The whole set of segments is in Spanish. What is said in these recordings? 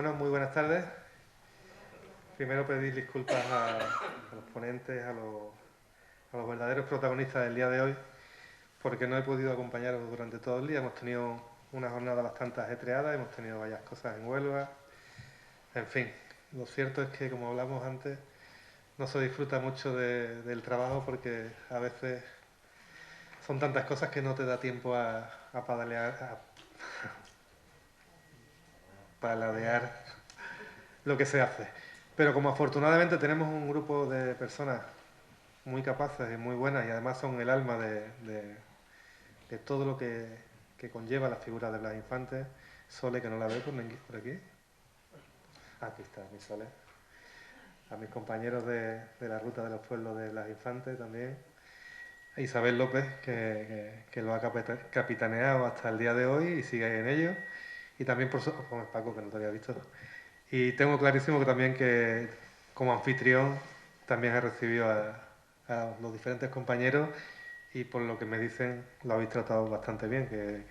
Bueno, muy buenas tardes. Primero pedir disculpas a los ponentes, a los verdaderos protagonistas del día de hoy, porque no he podido acompañaros durante todo el día. Hemos tenido una jornada bastante ajetreada, hemos tenido varias cosas en Huelva. En fin, lo cierto es que, como hablamos antes, no se disfruta mucho del trabajo porque a veces son tantas cosas que no te da tiempo a paladear lo que se hace. Pero como afortunadamente tenemos un grupo de personas muy capaces y muy buenas y además son el alma de todo lo que conlleva la figura de Blas Infante. Sole, que no la veo por aquí. Aquí está mi Sole. A mis compañeros de la Ruta de los Pueblos de Blas Infante también. A Isabel López, que lo ha capitaneado hasta el día de hoy y sigue en ello. Y también por Paco, que no te había visto. Y tengo clarísimo que también que como anfitrión también he recibido a los diferentes compañeros y por lo que me dicen lo habéis tratado bastante bien, que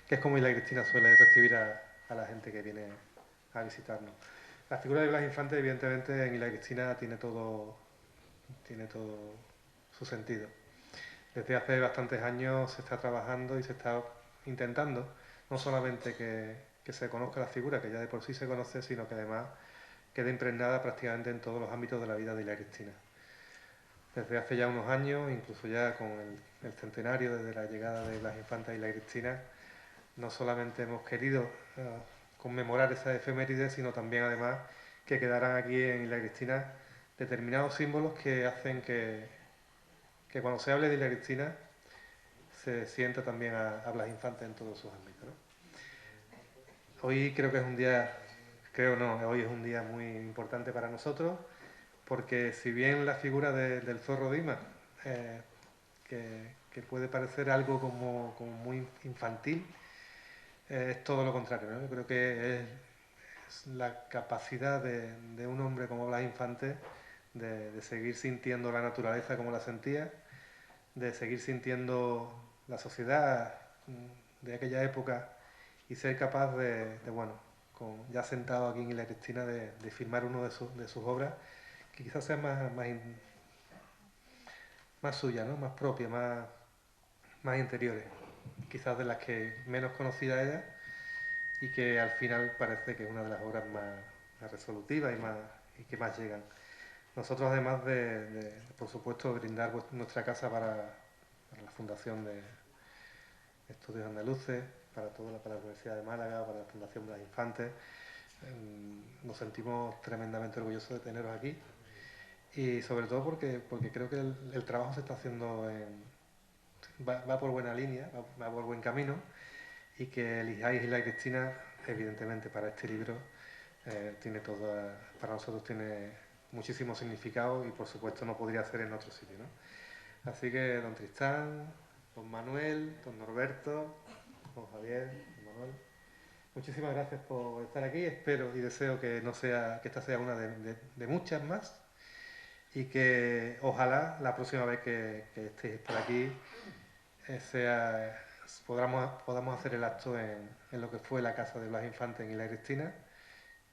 es como Isla Cristina suele recibir a la gente que viene a visitarnos. La figura de Blas Infante, evidentemente, en Isla Cristina tiene todo su sentido. Desde hace bastantes años se está trabajando y se está intentando no solamente que se conozca la figura, que ya de por sí se conoce, sino que además quede impregnada prácticamente en todos los ámbitos de la vida de Isla Cristina. Desde hace ya unos años, incluso ya con el centenario desde la llegada de Blas Infante a Isla Cristina, no solamente hemos querido conmemorar esa efeméride, sino también además que quedaran aquí en Isla Cristina determinados símbolos que hacen que cuando se hable de Isla Cristina se sienta también a Blas Infante en todos sus ámbitos, ¿no? Hoy creo que es un día, creo no, hoy es un día muy importante para nosotros, porque si bien la figura del zorro Dima, eh, que puede parecer algo como muy infantil, es todo lo contrario, ¿no? Yo creo que es la capacidad de un hombre como Blas Infante de seguir sintiendo la naturaleza como la sentía, de seguir sintiendo la sociedad de aquella época y ser capaz bueno, ya sentado aquí en Isla Cristina, de firmar uno de sus obras que quizás sea más suya, ¿no? Más propia, más interiores, quizás de las que menos conocida ella y que al final parece que es una de las obras más resolutivas y que más llegan. Nosotros además por supuesto, brindar nuestra casa para la Fundación de Estudios Andaluces, para la Universidad de Málaga, para la Fundación Blas Infante, nos sentimos tremendamente orgullosos de teneros aquí y sobre todo porque creo que el trabajo se está haciendo va por buena línea, va por buen camino y que elijáis Isla Cristina, evidentemente para este libro, para nosotros tiene muchísimo significado y por supuesto no podría ser en otro sitio, ¿no? Así que don Tristán, don Manuel, don Norberto, don Javier, don Manuel, muchísimas gracias por estar aquí. Espero y deseo que esta sea una de muchas más y que ojalá la próxima vez que estéis por aquí sea, podamos hacer el acto en lo que fue la casa de Blas Infante en Isla Cristina,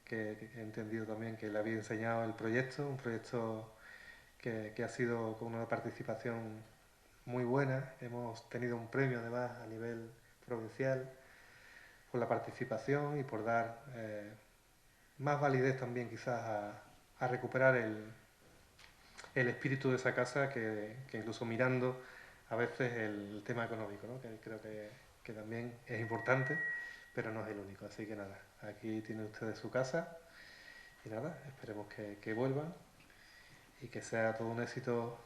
que he entendido también que le había enseñado el proyecto, un proyecto que ha sido con una participación muy buena. Hemos tenido un premio además a nivel provincial por la participación y por dar más validez también quizás a recuperar el espíritu de esa casa que incluso mirando a veces el tema económico, ¿no? Que creo que también es importante, pero no es el único. Así que nada, aquí tienen ustedes su casa y nada, esperemos que vuelvan y que sea todo un éxito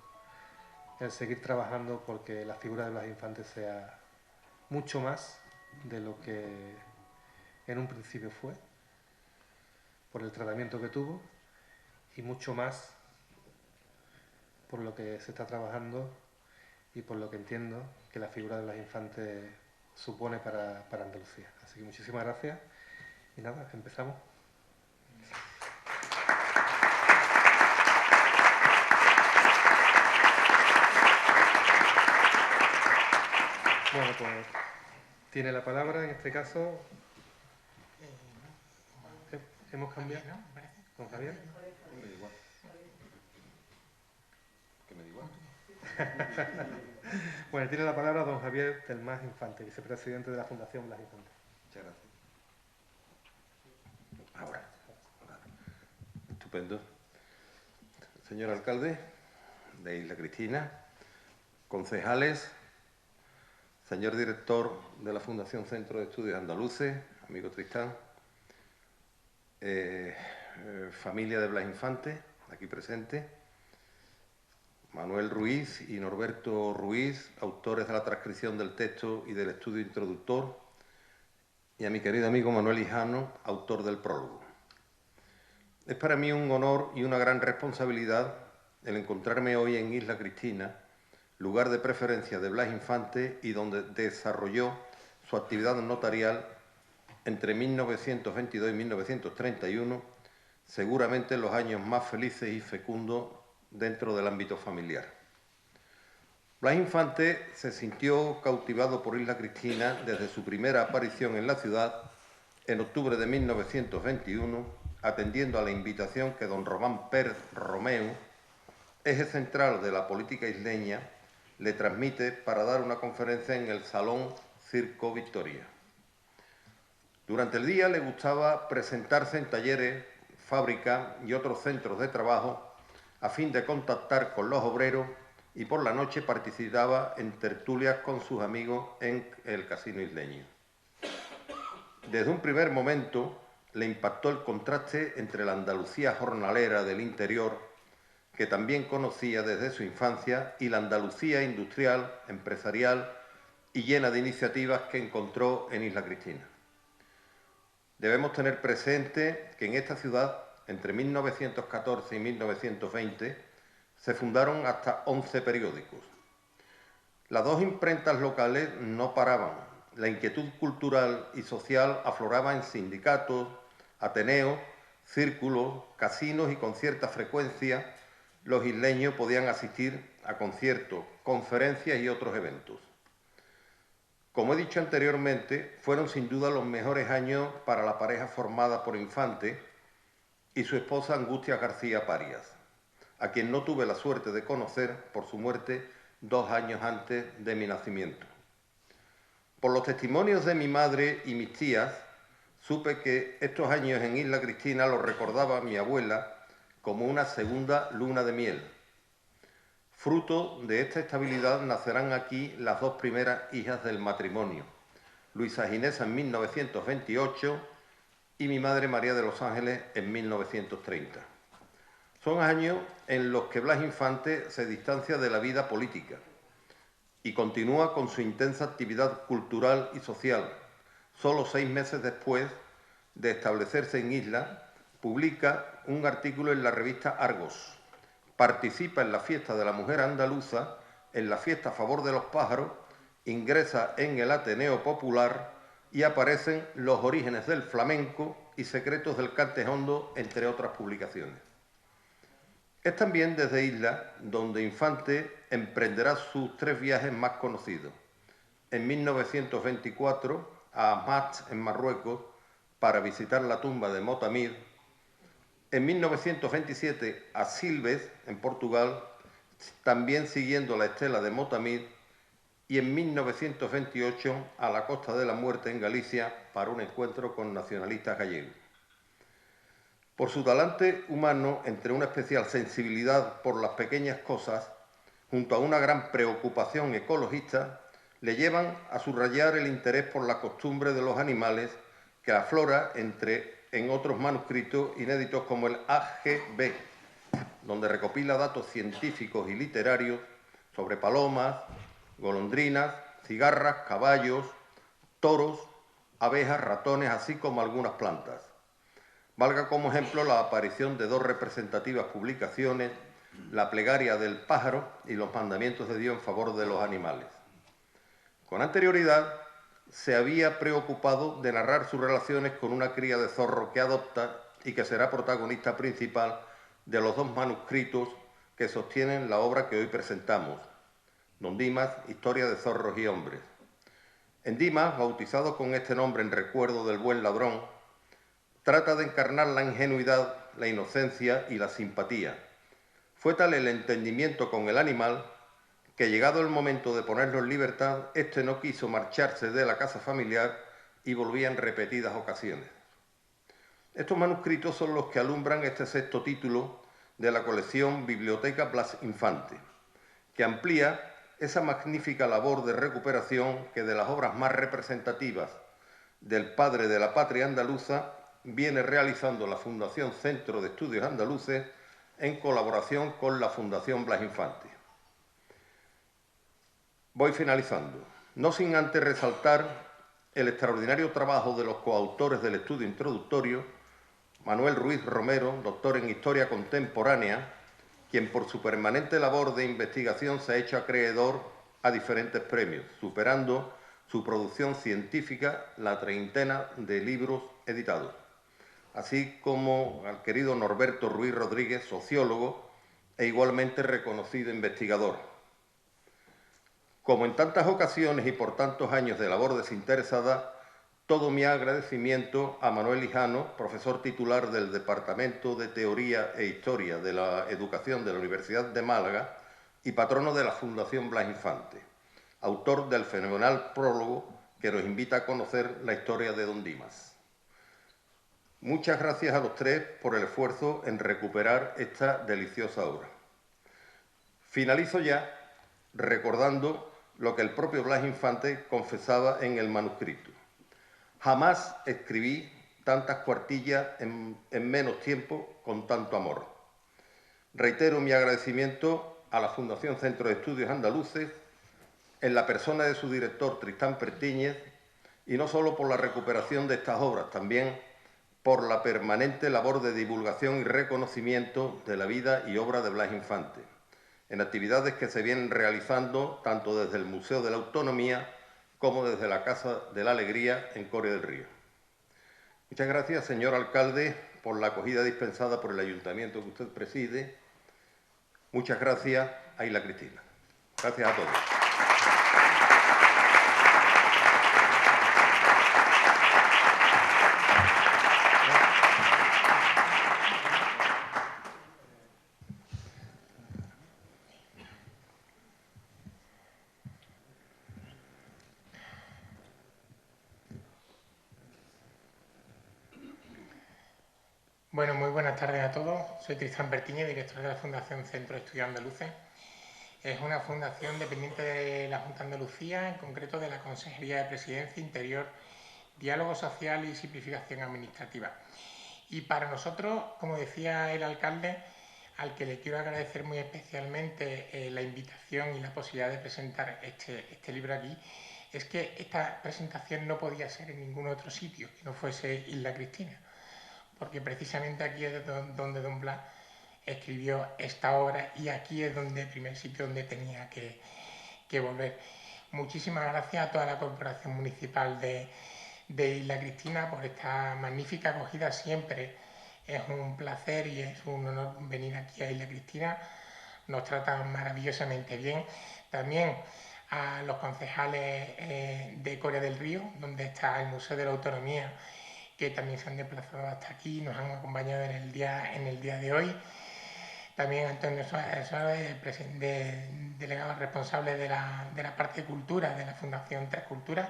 el seguir trabajando porque la figura de Blas Infante sea mucho más de lo que en un principio fue, por el tratamiento que tuvo y mucho más por lo que se está trabajando y por lo que entiendo que la figura de Blas Infante supone para Andalucía. Así que muchísimas gracias y nada, empezamos. Bueno, pues tiene la palabra en este caso hemos cambiado. ¿Con Javier? Me da igual. Que me da igual. Bueno, tiene la palabra don Javier del Mas Infante, vicepresidente de la Fundación Blas Infante. Muchas gracias. Ahora. Estupendo. Señor alcalde de Isla Cristina, concejales, señor director de la Fundación Centro de Estudios Andaluces, amigo Tristán, familia de Blas Infante, aquí presente, Manuel Ruiz y Norberto Ruiz, autores de la transcripción del texto y del estudio introductor, y a mi querido amigo Manuel Hijano, autor del prólogo. Es para mí un honor y una gran responsabilidad el encontrarme hoy en Isla Cristina, lugar de preferencia de Blas Infante y donde desarrolló su actividad notarial entre 1922 y 1931, seguramente los años más felices y fecundos dentro del ámbito familiar. Blas Infante se sintió cautivado por Isla Cristina desde su primera aparición en la ciudad en octubre de 1921, atendiendo a la invitación que don Román Pérez Romeu, eje central de la política isleña, le transmite para dar una conferencia en el Salón Circo Victoria. Durante el día le gustaba presentarse en talleres, fábricas y otros centros de trabajo a fin de contactar con los obreros y por la noche participaba en tertulias con sus amigos en el casino isleño. Desde un primer momento le impactó el contraste entre la Andalucía jornalera del interior, que también conocía desde su infancia, y la Andalucía industrial, empresarial y llena de iniciativas que encontró en Isla Cristina. Debemos tener presente que en esta ciudad, entre 1914 y 1920, se fundaron hasta 11 periódicos. Las dos imprentas locales no paraban. La inquietud cultural y social afloraba en sindicatos, ateneos, círculos, casinos y con cierta frecuencia los isleños podían asistir a conciertos, conferencias y otros eventos. Como he dicho anteriormente, fueron sin duda los mejores años para la pareja formada por Infante y su esposa Angustia García Parias, a quien no tuve la suerte de conocer por su muerte 2 años antes de mi nacimiento. Por los testimonios de mi madre y mis tías, supe que estos años en Isla Cristina los recordaba mi abuela como una segunda luna de miel. Fruto de esta estabilidad nacerán aquí las 2 primeras hijas del matrimonio, Luisa Ginesa en 1928 y mi madre María de los Ángeles en 1930. Son años en los que Blas Infante se distancia de la vida política y continúa con su intensa actividad cultural y social. Solo 6 meses después de establecerse en Isla, publica un artículo en la revista Argos. Participa en la fiesta de la mujer andaluza, en la fiesta a favor de los pájaros, ingresa en el Ateneo Popular y aparecen Los orígenes del flamenco y Secretos del cante hondo, entre otras publicaciones. Es también desde Isla donde Infante emprenderá sus 3 viajes más conocidos. En 1924 a Amat, en Marruecos, para visitar la tumba de Motamid. En 1927 a Silves, en Portugal, también siguiendo la estela de Motamid. Y en 1928 a la Costa de la Muerte, en Galicia, para un encuentro con nacionalistas gallegos. Por su talante humano, entre una especial sensibilidad por las pequeñas cosas, junto a una gran preocupación ecologista, le llevan a subrayar el interés por la costumbre de los animales que aflora en otros manuscritos inéditos como el AGB, donde recopila datos científicos y literarios sobre palomas, golondrinas, cigarras, caballos, toros, abejas, ratones, así como algunas plantas. Valga como ejemplo la aparición de 2 representativas publicaciones, la plegaria del pájaro y los mandamientos de Dios en favor de los animales. Con anterioridad se había preocupado de narrar sus relaciones con una cría de zorro que adopta y que será protagonista principal de los 2 manuscritos que sostienen la obra que hoy presentamos, Don Dimas, Historia de zorros y hombres. En Dimas, bautizado con este nombre en recuerdo del buen ladrón, trata de encarnar la ingenuidad, la inocencia y la simpatía. Fue tal el entendimiento con el animal que, llegado el momento de ponerlo en libertad, éste no quiso marcharse de la casa familiar y volvía en repetidas ocasiones. Estos manuscritos son los que alumbran este sexto título de la colección Biblioteca Blas Infante, que amplía esa magnífica labor de recuperación que, de las obras más representativas del padre de la patria andaluza, viene realizando la Fundación Centro de Estudios Andaluces en colaboración con la Fundación Blas Infante. Voy finalizando, no sin antes resaltar el extraordinario trabajo de los coautores del estudio introductorio, Manuel Ruiz Romero, doctor en Historia Contemporánea, quien por su permanente labor de investigación se ha hecho acreedor a diferentes premios, superando su producción científica la treintena de libros editados, así como al querido Norberto Ruiz Rodríguez, sociólogo e igualmente reconocido investigador. Como en tantas ocasiones y por tantos años de labor desinteresada, todo mi agradecimiento a Manuel Hijano, profesor titular del Departamento de Teoría e Historia de la Educación de la Universidad de Málaga y patrono de la Fundación Blas Infante, autor del fenomenal prólogo que nos invita a conocer la historia de Don Dimas. Muchas gracias a los tres por el esfuerzo en recuperar esta deliciosa obra. Finalizo ya recordando lo que el propio Blas Infante confesaba en el manuscrito. Jamás escribí tantas cuartillas en menos tiempo con tanto amor. Reitero mi agradecimiento a la Fundación Centro de Estudios Andaluces, en la persona de su director Tristán Pertíñez, y no solo por la recuperación de estas obras, también por la permanente labor de divulgación y reconocimiento de la vida y obra de Blas Infante, en actividades que se vienen realizando tanto desde el Museo de la Autonomía como desde la Casa de la Alegría en Coria del Río. Muchas gracias, señor alcalde, por la acogida dispensada por el ayuntamiento que usted preside. Muchas gracias a Isla Cristina. Gracias a todos. Bueno, muy buenas tardes a todos. Soy Tristán Pertíñez, director de la Fundación Centro de Estudios Andaluces. Es una fundación dependiente de la Junta de Andalucía, en concreto de la Consejería de Presidencia, Interior, Diálogo Social y Simplificación Administrativa. Y para nosotros, como decía el alcalde, al que le quiero agradecer muy especialmente la invitación y la posibilidad de presentar este libro aquí, es que esta presentación no podía ser en ningún otro sitio que no fuese Isla Cristina, porque precisamente aquí es donde Don Blas escribió esta obra y aquí es el primer sitio donde tenía que volver. Muchísimas gracias a toda la Corporación Municipal de Isla Cristina por esta magnífica acogida. Siempre es un placer y es un honor venir aquí a Isla Cristina. Nos tratan maravillosamente bien. También a los concejales de Coria del Río, donde está el Museo de la Autonomía, que también se han desplazado hasta aquí y nos han acompañado en el día de hoy. También Antonio Suárez, delegado responsable de la parte de cultura de la Fundación Tres Culturas,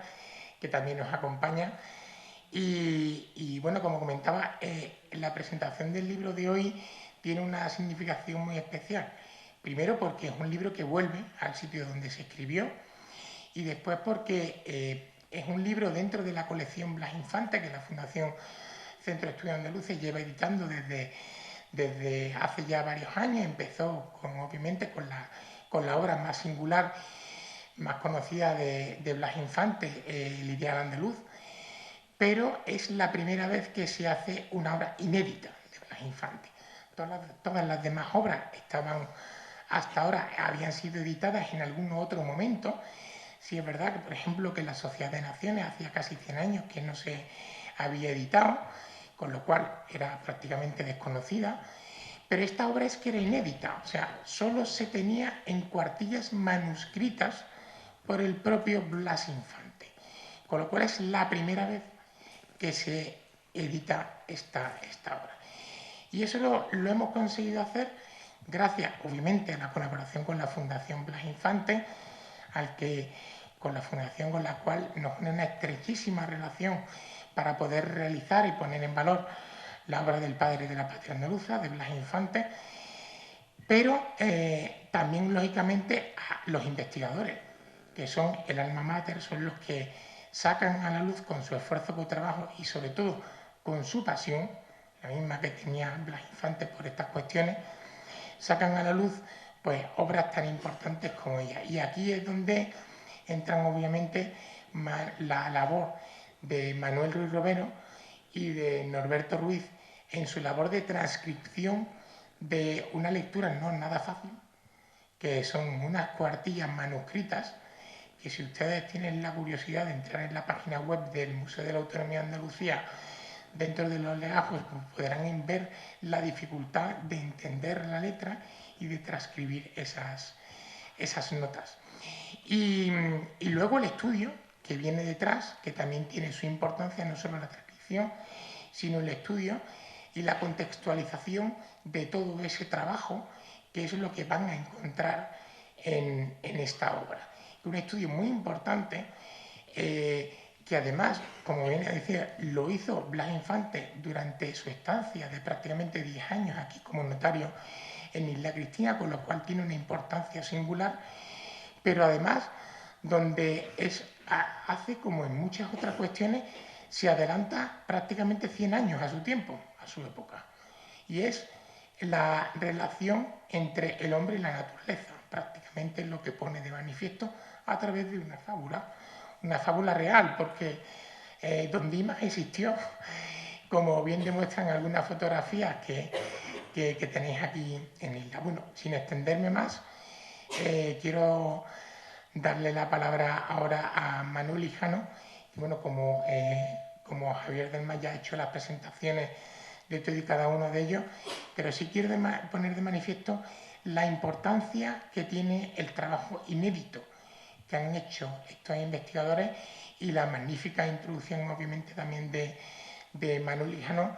que también nos acompaña. Y bueno, como comentaba, la presentación del libro de hoy tiene una significación muy especial. Primero porque es un libro que vuelve al sitio donde se escribió, y después porque es un libro dentro de la colección Blas Infante, que la Fundación Centro de Estudios Andaluces lleva editando desde hace ya varios años. Empezó, obviamente, con la obra más singular, más conocida de Blas Infante, Lidia al Andaluz, pero es la primera vez que se hace una obra inédita de Blas Infante. Todas las demás obras hasta ahora habían sido editadas en algún otro momento. Sí es verdad que, por ejemplo, que la Sociedad de Naciones hacía casi 100 años que no se había editado, con lo cual era prácticamente desconocida, pero esta obra es que era inédita, o sea, solo se tenía en cuartillas manuscritas por el propio Blas Infante, con lo cual es la primera vez que se edita esta obra. Y eso lo hemos conseguido hacer gracias, obviamente, a la colaboración con la Fundación Blas Infante, con la cual nos une una estrechísima relación para poder realizar y poner en valor la obra del padre de la patria andaluza, de Blas Infante, pero también, lógicamente, a los investigadores, que son el alma mater, son los que sacan a la luz con su esfuerzo por trabajo y, sobre todo, con su pasión, la misma que tenía Blas Infante por estas cuestiones, sacan a la luz pues obras tan importantes como ella. Y aquí es donde entran, obviamente, la labor de Manuel Ruiz Robero y de Norberto Ruiz en su labor de transcripción de una lectura no nada fácil, que son unas cuartillas manuscritas, que si ustedes tienen la curiosidad de entrar en la página web del Museo de la Autonomía de Andalucía, dentro de los legajos, pues podrán ver la dificultad de entender la letra y de transcribir esas notas. Y luego el estudio que viene detrás, que también tiene su importancia, no solo la transcripción, sino el estudio y la contextualización de todo ese trabajo, que es lo que van a encontrar en esta obra. Un estudio muy importante, que además, como viene a decir, lo hizo Blas Infante durante su estancia de prácticamente 10 años aquí como notario en Isla Cristina, con lo cual tiene una importancia singular, pero además donde hace, como en muchas otras cuestiones, se adelanta prácticamente 100 años a su tiempo, a su época. Y es la relación entre el hombre y la naturaleza, prácticamente lo que pone de manifiesto a través de una fábula real, porque Don Dimas existió, como bien demuestran algunas fotografías que tenéis aquí en Isla. Bueno, sin extenderme más, quiero darle la palabra ahora a Manuel Hijano, y bueno, como Javier del Mar ya ha hecho las presentaciones de todo y cada uno de ellos, pero sí quiero poner de manifiesto la importancia que tiene el trabajo inédito que han hecho estos investigadores y la magnífica introducción, obviamente, también de Manuel Hijano,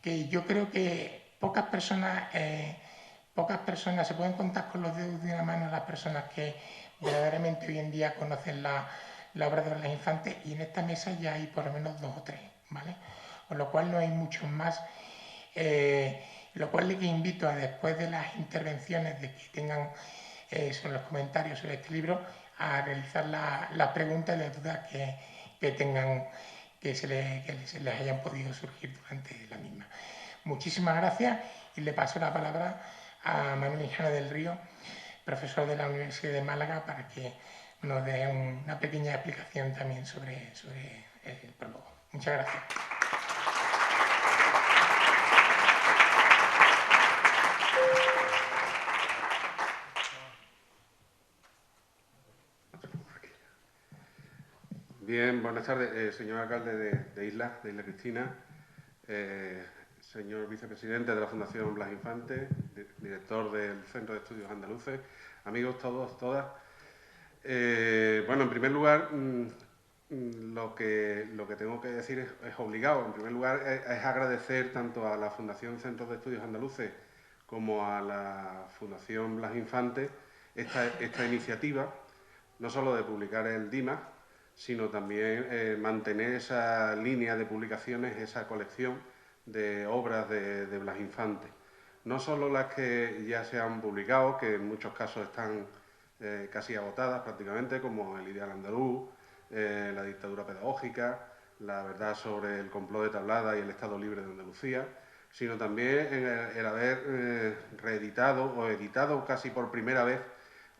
que yo creo que pocas personas se pueden contar con los dedos de una mano las personas que verdaderamente hoy en día conocen la obra de Blas Infante, y en esta mesa ya hay por lo menos 2 o 3, ¿vale? Con lo cual no hay muchos más, lo cual les invito a, después de las intervenciones de que tengan sobre los comentarios sobre este libro, a realizar las preguntas y las dudas que tengan, que se les hayan podido surgir durante la misma. Muchísimas gracias, y le paso la palabra a Manuel Hijano del Río, profesor de la Universidad de Málaga, para que nos dé una pequeña explicación también sobre el prólogo. Muchas gracias. Bien, buenas tardes, señor alcalde de Isla Cristina, señor vicepresidente de la Fundación Blas Infante, director del Centro de Estudios Andaluces, amigos todos, todas. Bueno, en primer lugar, lo que tengo que decir es obligado. En primer lugar, es agradecer tanto a la Fundación Centros de Estudios Andaluces como a la Fundación Blas Infante esta iniciativa, no solo de publicar el Dimas, sino también mantener esa línea de publicaciones, esa colección de obras de Blas Infante. No solo las que ya se han publicado, que en muchos casos están casi agotadas prácticamente, como El ideal andaluz, La dictadura pedagógica, La verdad sobre el complot de Tablada y el Estado libre de Andalucía, sino también el haber reeditado o editado casi por primera vez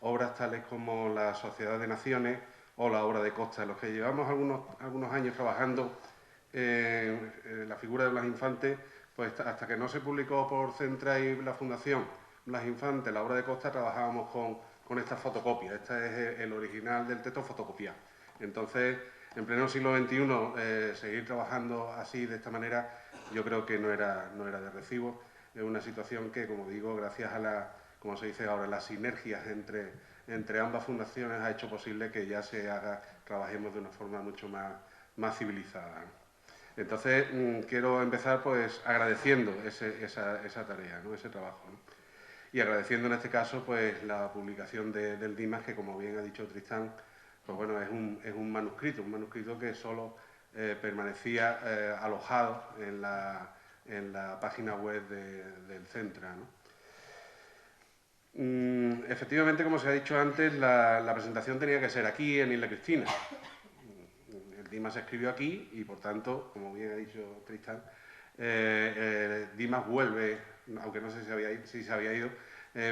obras tales como La Sociedad de Naciones o la obra de Costa, en los que llevamos algunos años trabajando la figura de Blas Infante, pues hasta que no se publicó por Centra y la Fundación Blas Infante, la obra de Costa, trabajábamos con esta fotocopia. Este es el original del texto fotocopiado. Entonces, en pleno siglo XXI, seguir trabajando así, de esta manera, yo creo que no era de recibo. Es una situación que, como digo, gracias a como se dice ahora, las sinergias entre ambas fundaciones ha hecho posible que ya trabajemos de una forma mucho más civilizada. Entonces, quiero empezar pues agradeciendo esa tarea, ¿no? Ese trabajo, ¿no? Y agradeciendo en este caso pues la publicación del Dimas, que como bien ha dicho Tristán, pues bueno, es un manuscrito que solo permanecía alojado en la página web del Centra, ¿no? Efectivamente, como se ha dicho antes, la presentación tenía que ser aquí, en Isla Cristina. El Dimas se escribió aquí y, por tanto, como bien ha dicho Tristán, Dimas vuelve, aunque no sé si se había ido,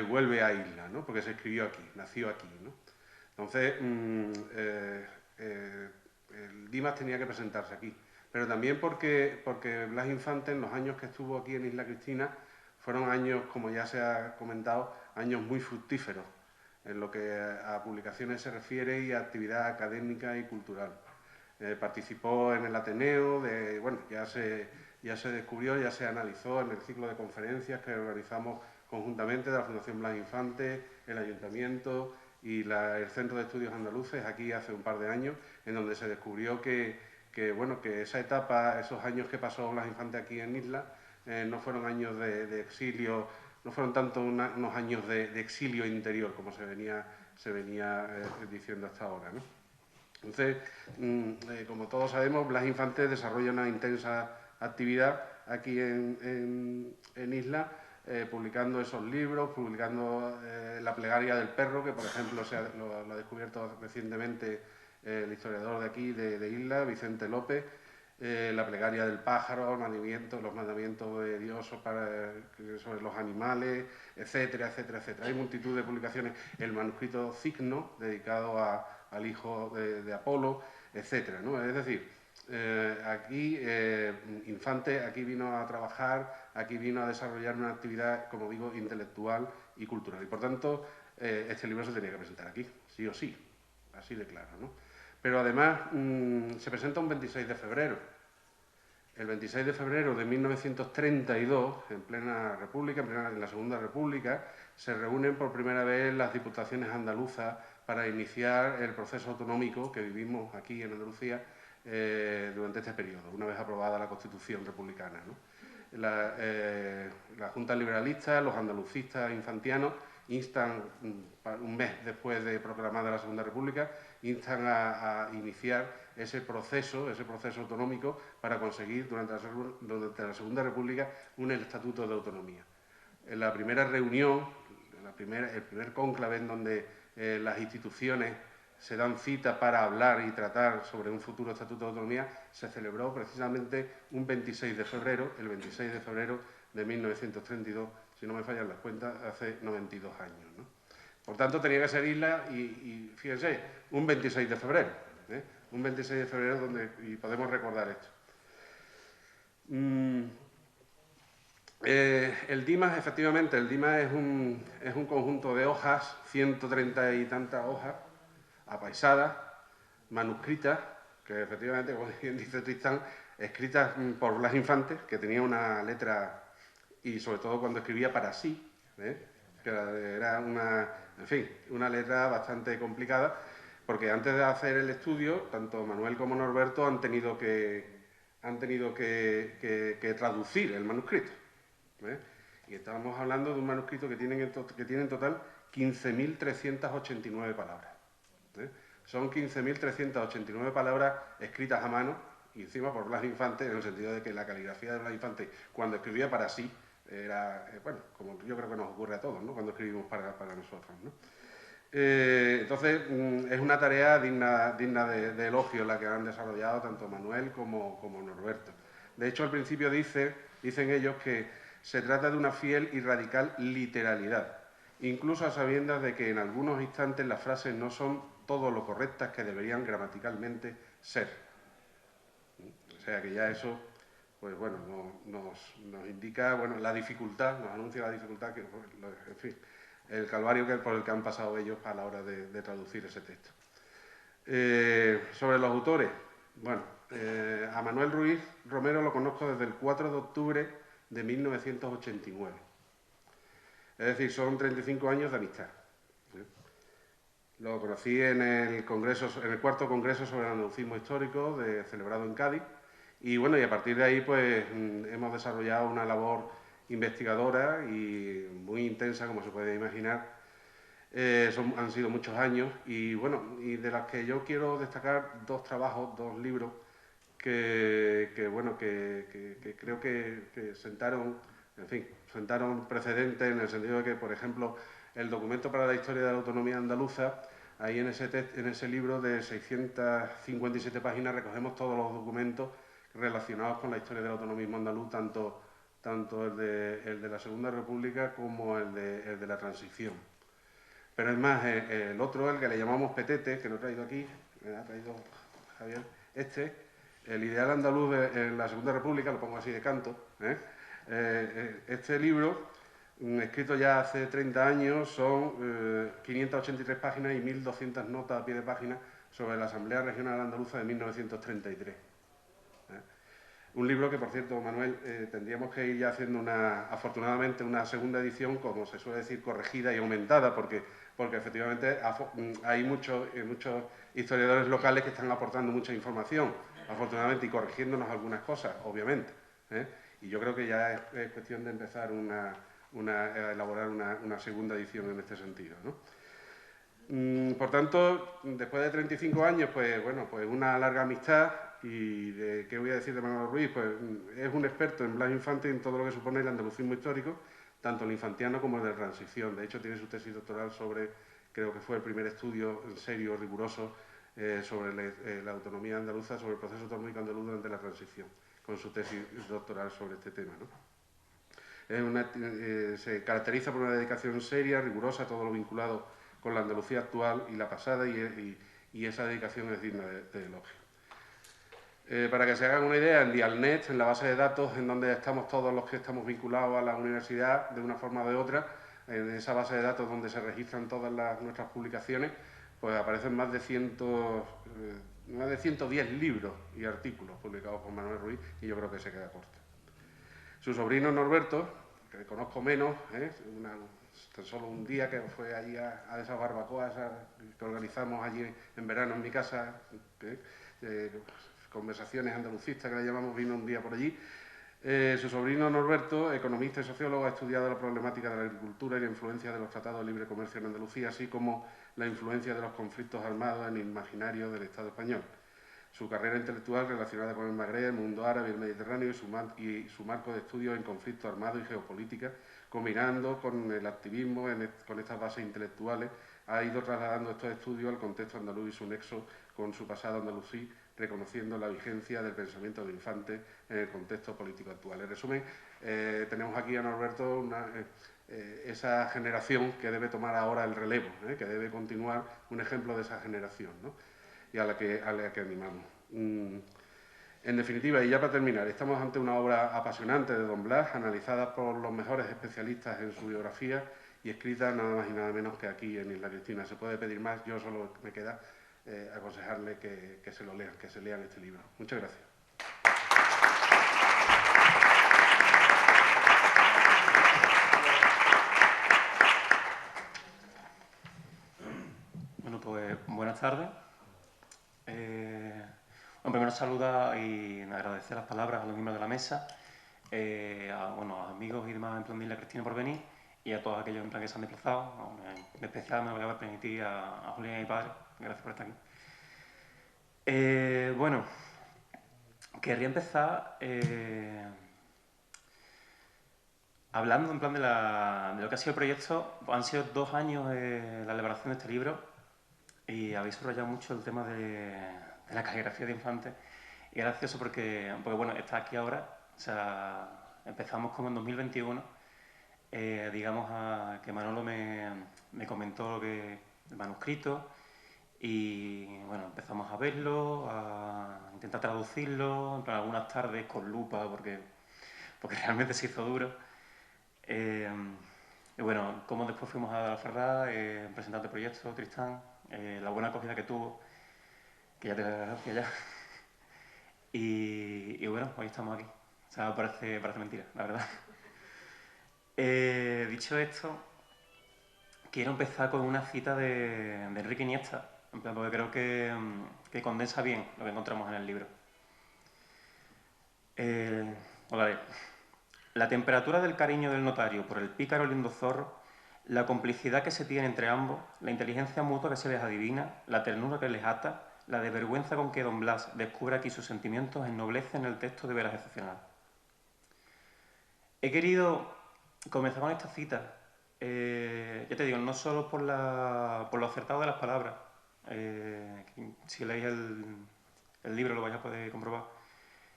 vuelve a Isla, ¿no? Porque se escribió aquí, nació aquí, ¿no? Entonces, el Dimas tenía que presentarse aquí. Pero también porque Blas Infante, en los años que estuvo aquí en Isla Cristina, fueron años, como ya se ha comentado, años muy fructíferos en lo que a publicaciones se refiere y a actividad académica y cultural. Participó en el Ateneo, bueno, ya se descubrió, ya se analizó en el ciclo de conferencias que organizamos conjuntamente de la Fundación Blas Infante, el Ayuntamiento y el Centro de Estudios Andaluces, aquí hace un par de años, en donde se descubrió que esa etapa, esos años que pasó Blas Infante aquí en Isla, no fueron años de exilio, no fueron tanto unos años de exilio interior como se venía diciendo hasta ahora, ¿no? Entonces, como todos sabemos, Blas Infante desarrolla una intensa actividad aquí en Isla, publicando esos libros, publicando La plegaria del perro, que por ejemplo lo ha descubierto recientemente el historiador de aquí, de Isla, Vicente López, La plegaria del pájaro, los mandamientos de Dios sobre los animales, etcétera, etcétera, etcétera. Hay multitud de publicaciones. El manuscrito Cigno, dedicado al hijo de Apolo, etcétera, ¿no? Es decir, aquí Infante aquí vino a trabajar, aquí vino a desarrollar una actividad, como digo, intelectual y cultural. Y por tanto, este libro se tenía que presentar aquí, sí o sí, así de claro, ¿no? Pero además se presenta un 26 de febrero. El 26 de febrero de 1932, en plena República, en la Segunda República, se reúnen por primera vez las diputaciones andaluzas para iniciar el proceso autonómico que vivimos aquí en Andalucía durante este periodo, una vez aprobada la Constitución republicana, ¿no? La Junta Liberalista, los andalucistas infantianos instan, un mes después de proclamada la Segunda República, instan a iniciar ese proceso autonómico para conseguir durante la Segunda República un estatuto de autonomía. En la primera reunión, el primer cónclave en donde las instituciones se dan cita para hablar y tratar sobre un futuro estatuto de autonomía, se celebró precisamente un 26 de febrero, el 26 de febrero de 1932, si no me fallan las cuentas, hace 92 años, ¿no? Por tanto, tenía que ser Isla y fíjense, un 26 de febrero, ¿eh? Un 26 de febrero y podemos recordar esto. El Dimas, efectivamente, el Dimas es un conjunto de hojas, 130 y tantas hojas, apaisadas, manuscritas, que efectivamente, como bien dice Tristán, escritas por Blas Infante, que tenía una letra, y sobre todo cuando escribía para sí, que era una letra bastante complicada, porque antes de hacer el estudio, tanto Manuel como Norberto han tenido que traducir el manuscrito. Y estábamos hablando de un manuscrito que tiene en total 15.389 palabras. Son 15.389 palabras escritas a mano y encima por Blas Infante, en el sentido de que la caligrafía de Blas Infante, cuando escribía para sí, era, bueno, como yo creo que nos ocurre a todos, ¿no? Cuando escribimos para nosotros, ¿no? Entonces, es una tarea digna de elogio la que han desarrollado tanto Manuel como Norberto. De hecho, al principio dicen ellos que se trata de una fiel y radical literalidad, incluso a sabiendas de que en algunos instantes las frases no son todo lo correctas que deberían gramaticalmente ser. O sea que ya eso, pues bueno, nos indica, bueno, la dificultad, nos anuncia la dificultad que, en fin, el calvario por el que han pasado ellos a la hora de traducir ese texto. Sobre los autores, bueno, a Manuel Ruiz Romero lo conozco desde el 4 de octubre de 1989. Es decir, son 35 años de amistad. Lo conocí en el cuarto congreso sobre el andalucismo histórico celebrado en Cádiz Y bueno, y a partir de ahí pues hemos desarrollado una labor investigadora y muy intensa, como se puede imaginar. Han sido muchos años y bueno, y de las que yo quiero destacar dos trabajos, dos libros bueno, que creo que sentaron, en fin, sentaron precedentes en el sentido de que, por ejemplo, el documento para la historia de la autonomía andaluza, ahí en ese libro de 657 páginas recogemos todos los documentos relacionados con la historia del autonomismo andaluz, tanto el de la Segunda República como el de la transición. Pero es más, el otro, el que le llamamos Petete, que lo he traído aquí, me ha traído Javier, el ideal andaluz en la Segunda República, lo pongo así de canto, este libro, escrito ya hace 30 años, son 583 páginas y 1.200 notas a pie de página sobre la Asamblea Regional Andaluza de 1933. Un libro que, por cierto, Manuel, tendríamos que ir ya haciendo afortunadamente una segunda edición, como se suele decir, corregida y aumentada, porque efectivamente hay muchos historiadores locales que están aportando mucha información, afortunadamente, y corrigiéndonos algunas cosas, obviamente. Y yo creo que ya es cuestión de empezar a elaborar una segunda edición en este sentido, ¿no? Por tanto, después de 35 años, pues bueno, pues una larga amistad. ¿Y qué voy a decir de Manuel Ruiz? Pues es un experto en Blas Infante y en todo lo que supone el andalucismo histórico, tanto el infantiano como el de transición. De hecho, tiene su tesis doctoral sobre, creo que fue el primer estudio en serio, riguroso, sobre la autonomía andaluza, sobre el proceso autonómico andaluz durante la transición, con su tesis doctoral sobre este tema, ¿no? Se caracteriza por una dedicación seria, rigurosa, a todo lo vinculado con la Andalucía actual y la pasada, y esa dedicación es digna de elogio. Para que se hagan una idea, en Dialnet, en la base de datos en donde estamos todos los que estamos vinculados a la universidad de una forma o de otra, en esa base de datos donde se registran todas nuestras publicaciones, pues aparecen más de 110 libros y artículos publicados por Manuel Ruiz, y yo creo que se queda corto. Su sobrino Norberto, que conozco menos, tan solo un día que fue allí a esas barbacoas que organizamos allí en verano en mi casa, conversaciones andalucistas que le llamamos, vino un día por allí. Su sobrino Norberto, economista y sociólogo, ha estudiado la problemática de la agricultura y la influencia de los tratados de libre comercio en Andalucía, así como la influencia de los conflictos armados en el imaginario del Estado español. Su carrera intelectual relacionada con el Magreb, el mundo árabe y el Mediterráneo y su marco de estudios en conflicto armado y geopolítica, combinando con el activismo con estas bases intelectuales, ha ido trasladando estos estudios al contexto andaluz y su nexo con su pasado andalusí, reconociendo la vigencia del pensamiento de Infante en el contexto político actual. En resumen, tenemos aquí a Norberto esa generación que debe tomar ahora el relevo, que debe continuar un ejemplo de esa generación, ¿no? Y a la que animamos. En definitiva, y ya para terminar, estamos ante una obra apasionante de Don Blas, analizada por los mejores especialistas en su biografía y escrita nada más y nada menos que aquí en Isla Cristina. Se puede pedir más, yo solo me queda aconsejarle que se lo lean, que se lean este libro. Muchas gracias. Bueno, pues buenas tardes. Primero saludar y agradecer las palabras a los miembros de la mesa, a los amigos y demás en plan de Isla Cristina por venir, y a todos aquellos en plan que se han desplazado. En especial me voy a permitir a Julián y mi padre. Gracias por estar aquí. Bueno, querría empezar hablando en plan de lo que ha sido el proyecto. Han sido 2 años la elaboración de este libro y habéis desarrollado mucho el tema de la caligrafía de Infante. Y es gracioso porque bueno, está aquí ahora. O sea, empezamos como en 2021. Digamos que Manolo me comentó el manuscrito y bueno, empezamos a verlo, a intentar traducirlo, en plan, algunas tardes con lupa porque realmente se hizo duro. Y bueno, como después fuimos a La Ferrada, presentando el proyecto, Tristán, la buena acogida que tuvo, que ya te da gracia ya. Y bueno, hoy estamos aquí. O sea, parece mentira, la verdad. Dicho esto, quiero empezar con una cita de Enrique Iniesta, en plan, porque creo que condensa bien lo que encontramos en el libro. Os la leo. La temperatura del cariño del notario por el pícaro lindo zorro, la complicidad que se tiene entre ambos, la inteligencia mutua que se les adivina, la ternura que les ata, la desvergüenza con que don Blas descubre aquí sus sentimientos ennoblecen el texto de veras excepcional. He querido comenzar con esta cita, ya te digo, no solo por lo acertado de las palabras, si leéis el libro lo vais a poder comprobar,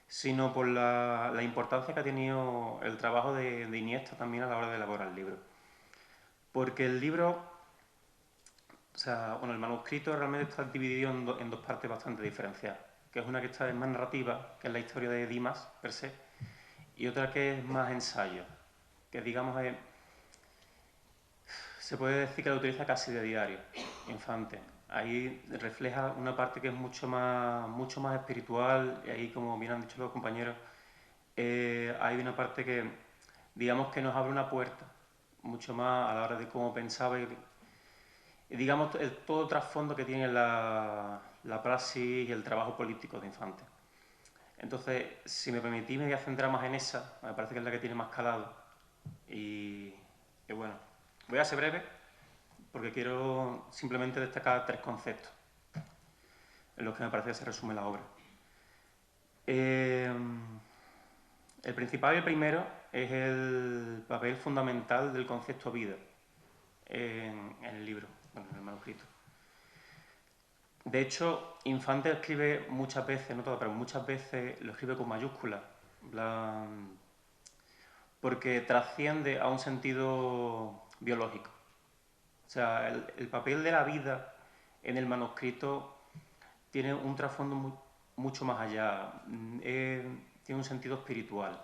sino por la importancia que ha tenido el trabajo de Iniesta también a la hora de elaborar el libro. Porque el libro, o sea, bueno, el manuscrito realmente está dividido en dos partes bastante diferenciadas, que es una que está más narrativa, que es la historia de Dimas, per se, y otra que es más ensayo, que digamos se puede decir que lo utiliza casi de diario, Infante. Ahí refleja una parte que es mucho más espiritual, y ahí, como bien han dicho los compañeros, hay una parte que, digamos, que nos abre una puerta, mucho más a la hora de cómo pensaba y digamos, todo el trasfondo que tiene la praxis y el trabajo político de Infante. Entonces, si me permitís, me voy a centrar más en esa, me parece que es la que tiene más calado. Y bueno, voy a ser breve porque quiero simplemente destacar 3 conceptos en los que me parece que se resume la obra. El principal y el primero es el papel fundamental del concepto vida en el libro, bueno, en el manuscrito. De hecho, Infante escribe muchas veces, no todas, pero muchas veces lo escribe con mayúsculas, porque trasciende a un sentido biológico. O sea, el papel de la vida en el manuscrito tiene un trasfondo mucho más allá, tiene un sentido espiritual.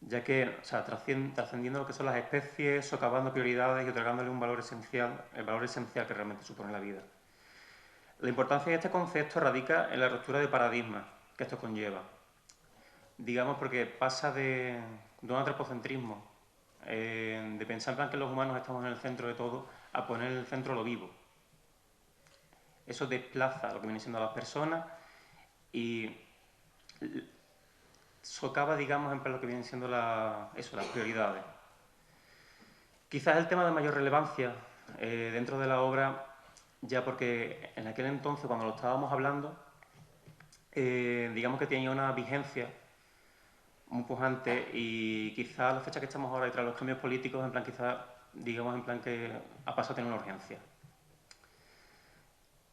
Ya que, o sea, trascendiendo lo que son las especies, socavando prioridades y otorgándole un valor esencial, el valor esencial que realmente supone la vida. La importancia de este concepto radica en la ruptura de paradigmas que esto conlleva. Digamos, porque pasa de un antropocentrismo, de pensar en plan que los humanos estamos en el centro de todo, a poner en el centro lo vivo. Eso desplaza lo que viene siendo a las personas y socava, digamos, en plan lo que vienen siendo las prioridades. Quizás el tema de mayor relevancia dentro de la obra, ya porque en aquel entonces, cuando lo estábamos hablando, digamos que tenía una vigencia muy pujante y quizás a la fecha que estamos ahora y tras los cambios políticos, en plan quizás, digamos, en plan que ha pasado a tener una urgencia.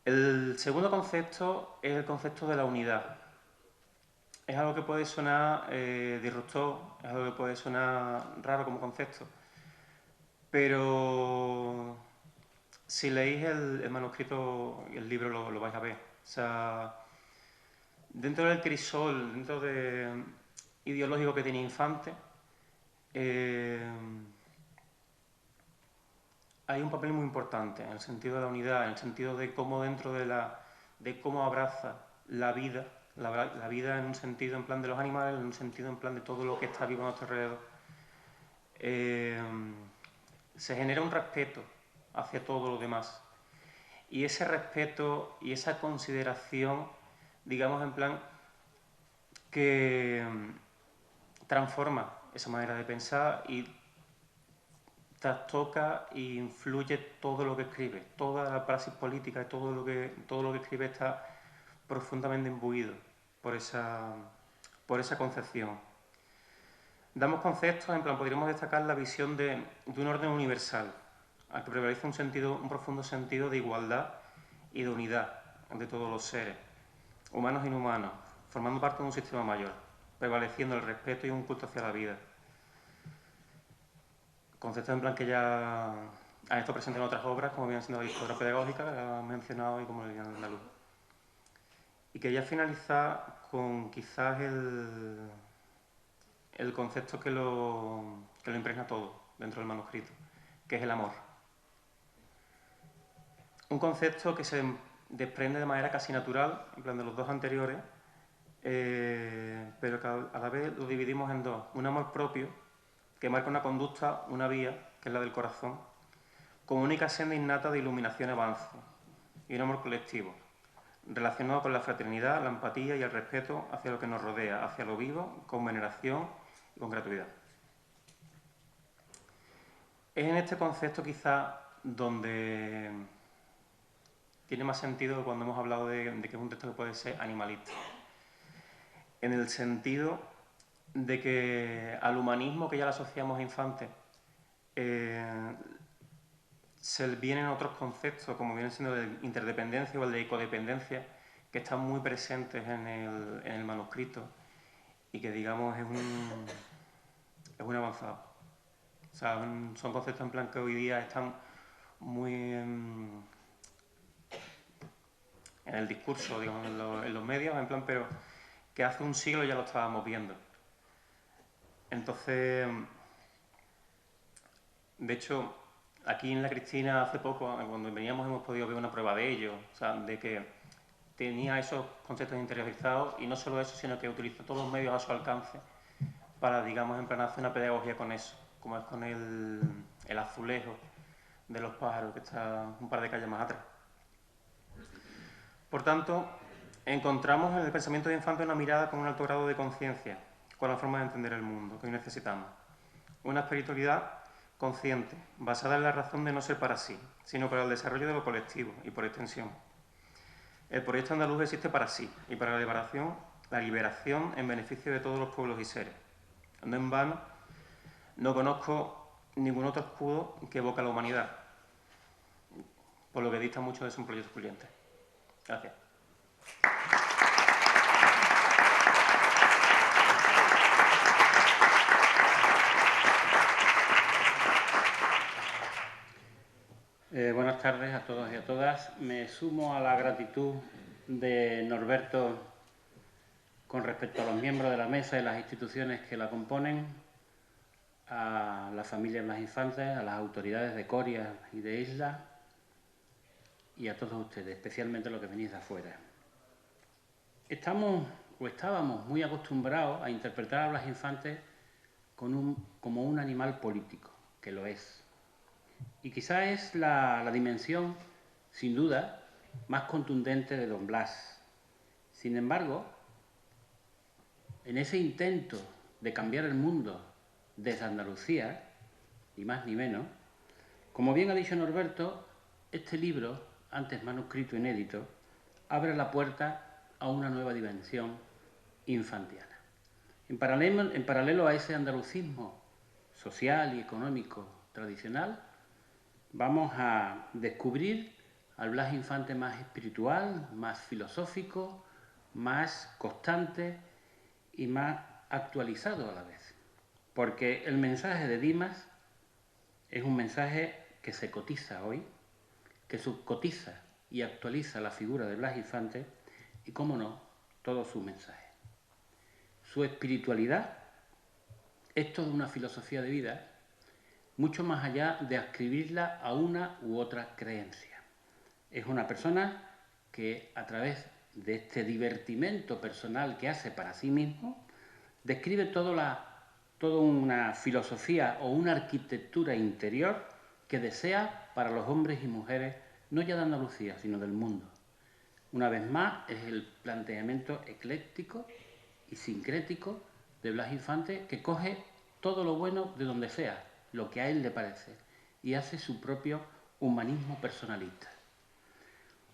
El segundo concepto es el concepto de la unidad. Es algo que puede sonar disruptor, es algo que puede sonar raro como concepto, pero si leéis el manuscrito y el libro lo vais a ver. O sea, dentro del crisol, dentro de ideológico que tiene Infante, hay un papel muy importante en el sentido de la unidad, en el sentido de cómo dentro de cómo abraza la vida, la vida en un sentido en plan de los animales, en un sentido en plan de todo lo que está vivo a nuestro alrededor. Se genera un respeto hacia todo lo demás. Y ese respeto y esa consideración, digamos, en plan que transforma esa manera de pensar y trastoca e influye todo lo que escribe. Toda la praxis política y todo lo que escribe está profundamente imbuido por esa concepción. Damos conceptos, en plan, podríamos destacar la visión de un orden universal, al que prevalece un profundo sentido de igualdad y de unidad de todos los seres, humanos e inhumanos, formando parte de un sistema mayor, prevaleciendo el respeto y un culto hacia la vida. Conceptos en plan que ya han estado presentes en otras obras, como viene siendo la historia pedagógica, que la han mencionado, y como el guión andaluz. Y quería finalizar con quizás el concepto que lo impregna todo dentro del manuscrito, que es el amor. Un concepto que se desprende de manera casi natural, en plan de los dos anteriores, pero que a la vez lo dividimos en dos. Un amor propio, que marca una conducta, una vía, que es la del corazón, como única senda innata de iluminación y avance, y un amor colectivo, relacionado con la fraternidad, la empatía y el respeto hacia lo que nos rodea, hacia lo vivo, con veneración y con gratuidad. Es en este concepto quizá donde tiene más sentido cuando hemos hablado de que es un texto que puede ser animalista. En el sentido de que al humanismo que ya le asociamos a Infante se vienen otros conceptos, como vienen siendo el de interdependencia o el de ecodependencia, que están muy presentes en el manuscrito y que, digamos, es un avanzado. O sea, son conceptos en plan que hoy día están muy en el discurso, digamos, en los medios, en plan, pero que hace un siglo ya lo estábamos viendo. Entonces, de hecho, aquí en La Cristina hace poco, cuando veníamos, hemos podido ver una prueba de ello, o sea, de que tenía esos conceptos interiorizados y no solo eso, sino que utiliza todos los medios a su alcance para, digamos, en plan, hacer una pedagogía con eso, como es con el azulejo de los pájaros, que está un par de calles más atrás. Por tanto, encontramos en el pensamiento de Infante una mirada con un alto grado de conciencia, con la forma de entender el mundo que hoy necesitamos. Una espiritualidad consciente, basada en la razón de no ser para sí, sino para el desarrollo de lo colectivo y por extensión. El proyecto andaluz existe para sí y para la liberación en beneficio de todos los pueblos y seres. No en vano, no conozco ningún otro escudo que evoque a la humanidad, por lo que dista mucho de ser un proyecto excluyente. Gracias. Buenas tardes a todos y a todas. Me sumo a la gratitud de Norberto con respecto a los miembros de la mesa y las instituciones que la componen, a la familia Blas Infante, a las autoridades de Coria y de Isla y a todos ustedes, especialmente los que venís de afuera. Estábamos muy acostumbrados a interpretar a Blas Infante como un animal político, que lo es. Y quizá es la dimensión, sin duda, más contundente de don Blas. Sin embargo, en ese intento de cambiar el mundo desde Andalucía, ni más ni menos, como bien ha dicho Norberto, este libro, antes manuscrito inédito, abre la puerta a una nueva dimensión infantiana. En paralelo a ese andalucismo social y económico tradicional, vamos a descubrir al Blas Infante más espiritual, más filosófico, más constante y más actualizado a la vez. Porque el mensaje de Dimas es un mensaje que se cotiza hoy, que subcotiza y actualiza la figura de Blas Infante y, cómo no, todo su mensaje. Su espiritualidad es toda una filosofía de vida, mucho más allá de adscribirla a una u otra creencia. Es una persona que, a través de este divertimento personal que hace para sí mismo, describe toda una filosofía o una arquitectura interior que desea para los hombres y mujeres, no ya de Andalucía, sino del mundo. Una vez más, es el planteamiento ecléctico y sincrético de Blas Infante, que coge todo lo bueno de donde sea, lo que a él le parece, y hace su propio humanismo personalista.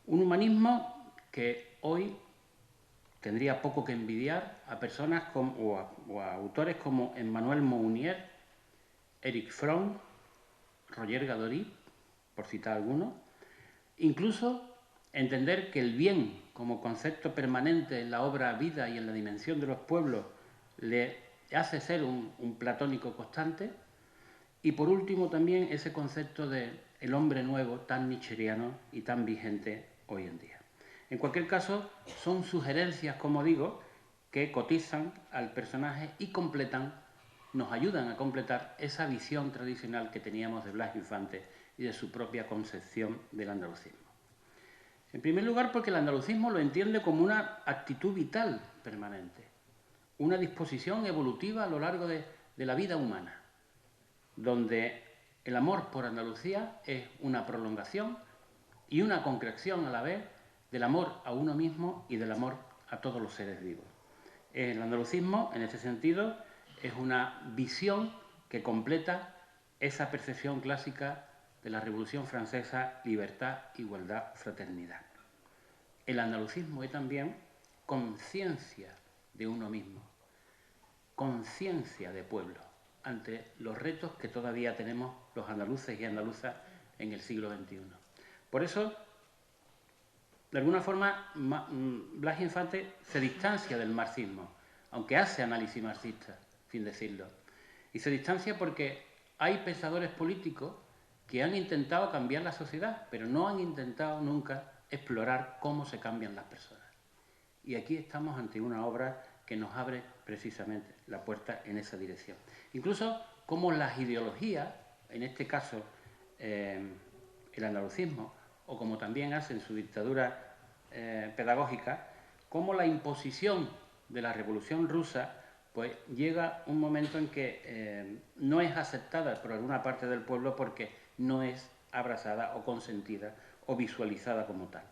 Un humanismo que hoy tendría poco que envidiar a personas o a autores como Emmanuel Mounier, Erich Fromm, Roger Gadory, por citar algunos. Incluso entender que el bien como concepto permanente en la obra vida y en la dimensión de los pueblos le hace ser un platónico constante. Y por último también ese concepto de el hombre nuevo tan nietzscheano y tan vigente hoy en día. En cualquier caso, son sugerencias, como digo, que cotizan al personaje y nos ayudan a completar esa visión tradicional que teníamos de Blas Infante y de su propia concepción del andalucismo. En primer lugar, porque el andalucismo lo entiende como una actitud vital permanente, una disposición evolutiva a lo largo de la vida humana, donde el amor por Andalucía es una prolongación y una concreción a la vez del amor a uno mismo y del amor a todos los seres vivos. El andalucismo, en este sentido, es una visión que completa esa percepción clásica de la Revolución Francesa: libertad, igualdad, fraternidad. El andalucismo es también conciencia de uno mismo, conciencia de pueblo ante los retos que todavía tenemos los andaluces y andaluzas en el siglo XXI. Por eso, de alguna forma, Blas Infante se distancia del marxismo, aunque hace análisis marxista, sin decirlo. Y se distancia porque hay pensadores políticos que han intentado cambiar la sociedad, pero no han intentado nunca explorar cómo se cambian las personas. Y aquí estamos ante una obra que nos abre precisamente la puerta en esa dirección. Incluso cómo las ideologías, en este caso el andalucismo, o como también hace en su dictadura pedagógica, cómo la imposición de la Revolución Rusa pues llega un momento en que no es aceptada por alguna parte del pueblo porque no es abrazada o consentida o visualizada como tal.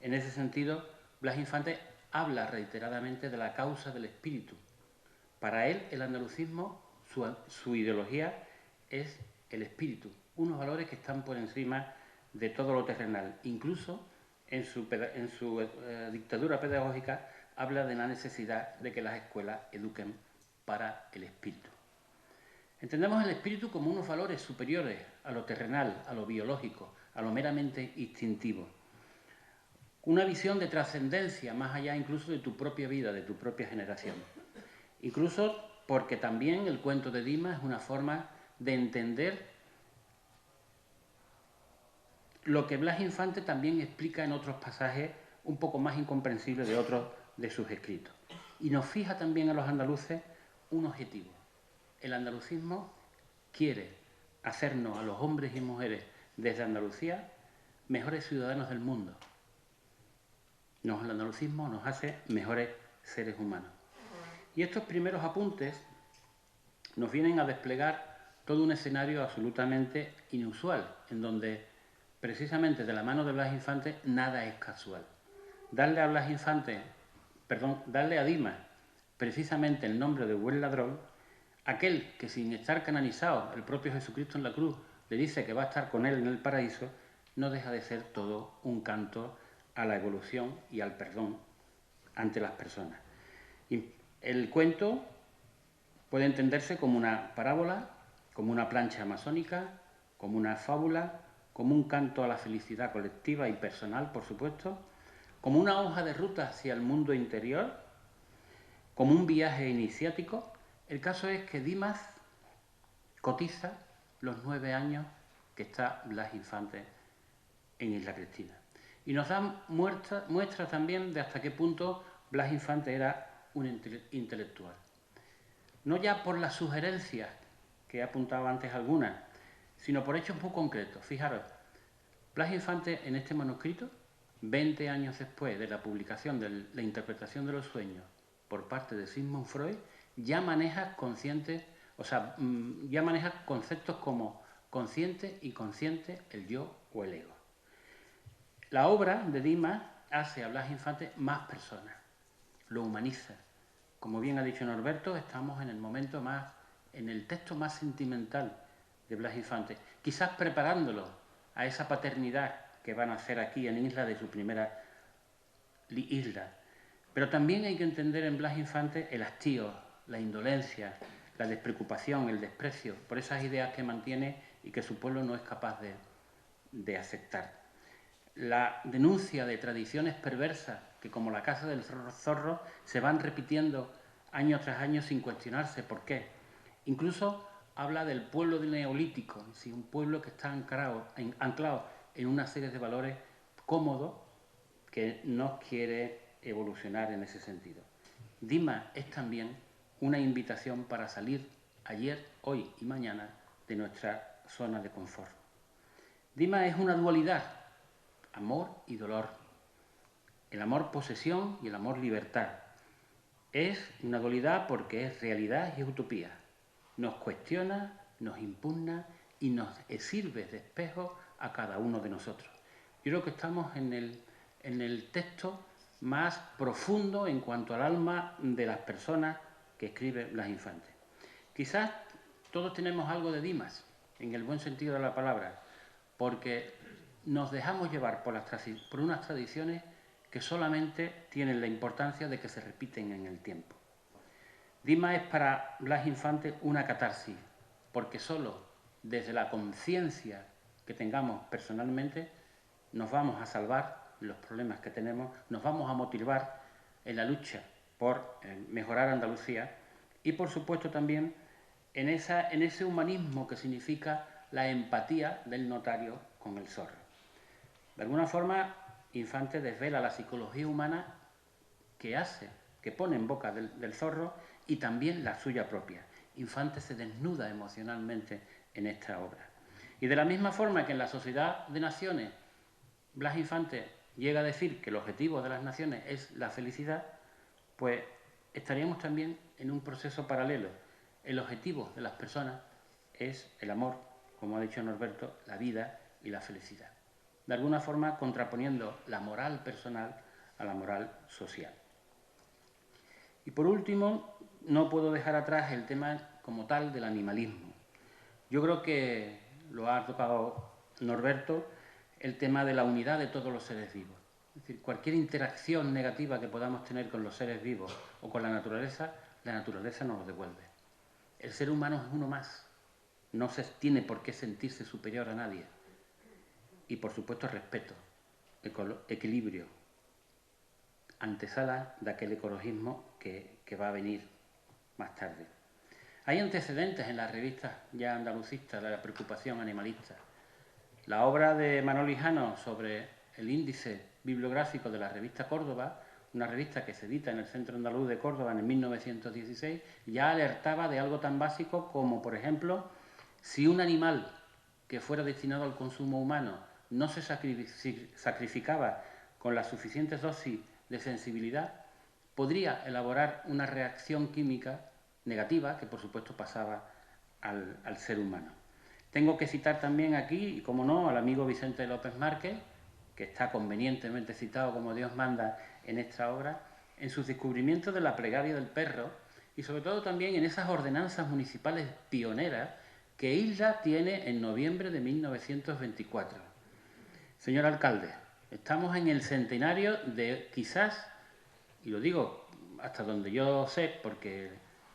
En ese sentido, Blas Infante habla reiteradamente de la causa del espíritu. Para él, el andalucismo, su ideología, es el espíritu, unos valores que están por encima de todo lo terrenal. Incluso en su dictadura pedagógica habla de la necesidad de que las escuelas eduquen para el espíritu. Entendemos el espíritu como unos valores superiores a lo terrenal, a lo biológico, a lo meramente instintivo. Una visión de trascendencia más allá incluso de tu propia vida, de tu propia generación. Incluso porque también el cuento de Dimas es una forma de entender lo que Blas Infante también explica en otros pasajes un poco más incomprensibles de otros de sus escritos. Y nos fija también a los andaluces un objetivo. El andalucismo quiere hacernos a los hombres y mujeres desde Andalucía mejores ciudadanos del mundo. El andalucismo nos hace mejores seres humanos. Y estos primeros apuntes nos vienen a desplegar todo un escenario absolutamente inusual, en donde precisamente de la mano de Blas Infante nada es casual. Darle a Dimas precisamente el nombre de buen ladrón, aquel que sin estar canonizado, el propio Jesucristo en la cruz le dice que va a estar con él en el paraíso, no deja de ser todo un canto a la evolución y al perdón ante las personas. Y el cuento puede entenderse como una parábola, como una plancha masónica, como una fábula, como un canto a la felicidad colectiva y personal, por supuesto, como una hoja de ruta hacia el mundo interior, como un viaje iniciático. El caso es que Dimas cotiza los 9 años que está Blas Infante en Isla Cristina. Y nos da muestra también de hasta qué punto Blas Infante era un intelectual. No ya por las sugerencias, que he apuntado antes algunas, sino por hechos muy concretos. Fijaros, Blas Infante en este manuscrito, 20 años después de la publicación de la interpretación de los sueños por parte de Sigmund Freud, ya maneja conceptos como consciente, inconsciente, el yo o el ego. La obra de Dimas hace a Blas Infante más persona, lo humaniza. Como bien ha dicho Norberto, estamos en el texto más sentimental de Blas Infante, quizás preparándolo a esa paternidad que van a hacer aquí en Isla de su primera isla. Pero también hay que entender en Blas Infante el hastío, la indolencia, la despreocupación, el desprecio por esas ideas que mantiene y que su pueblo no es capaz de aceptar. La denuncia de tradiciones perversas que, como la Casa del Zorro, se van repitiendo año tras año sin cuestionarse por qué. Incluso habla del pueblo neolítico, un pueblo que está anclado en una serie de valores cómodos que no quiere evolucionar en ese sentido. Dimas es también una invitación para salir ayer, hoy y mañana de nuestra zona de confort. Dimas es una dualidad, amor y dolor, el amor posesión y el amor libertad. Es una dualidad porque es realidad y utopía. Nos cuestiona, nos impugna y nos sirve de espejo a cada uno de nosotros. Yo creo que estamos en en el texto más profundo en cuanto al alma de las personas que escribe Blas Infante. Quizás todos tenemos algo de Dimas, en el buen sentido de la palabra, porque nos dejamos llevar por unas tradiciones que solamente tienen la importancia de que se repiten en el tiempo. Dimas es para Blas Infante una catarsis, porque solo desde la conciencia que tengamos personalmente nos vamos a salvar los problemas que tenemos, nos vamos a motivar en la lucha por mejorar Andalucía y, por supuesto, también en ese humanismo que significa la empatía del notario con el zorro. De alguna forma, Infante desvela la psicología humana que pone en boca del zorro y también la suya propia. Infante se desnuda emocionalmente en esta obra. Y de la misma forma que en la Sociedad de Naciones Blas Infante llega a decir que el objetivo de las naciones es la felicidad, pues estaríamos también en un proceso paralelo. El objetivo de las personas es el amor, como ha dicho Norberto, la vida y la felicidad. De alguna forma contraponiendo la moral personal a la moral social. Y por último, no puedo dejar atrás el tema como tal del animalismo. Yo creo que lo ha tocado Norberto, el tema de la unidad de todos los seres vivos. Es decir, cualquier interacción negativa que podamos tener con los seres vivos o con la naturaleza nos lo devuelve. El ser humano es uno más, no se tiene por qué sentirse superior a nadie. Y por supuesto respeto, equilibrio, antesala de aquel ecologismo que va a venir más tarde. Hay antecedentes en las revistas ya andalucistas de la preocupación animalista. La obra de Manuel Hijano sobre el índice bibliográfico de la revista Córdoba, una revista que se edita en el Centro Andaluz de Córdoba en 1916, ya alertaba de algo tan básico como, por ejemplo, si un animal que fuera destinado al consumo humano no se sacrificaba con la suficiente dosis de sensibilidad, podría elaborar una reacción química negativa que, por supuesto, pasaba al ser humano. Tengo que citar también aquí, y como no, al amigo Vicente López Márquez, que está convenientemente citado como Dios manda en esta obra, en sus descubrimientos de la plegaria del perro y sobre todo también en esas ordenanzas municipales pioneras que Isla tiene en noviembre de 1924. Señor alcalde, estamos en el centenario de quizás, y lo digo hasta donde yo sé, porque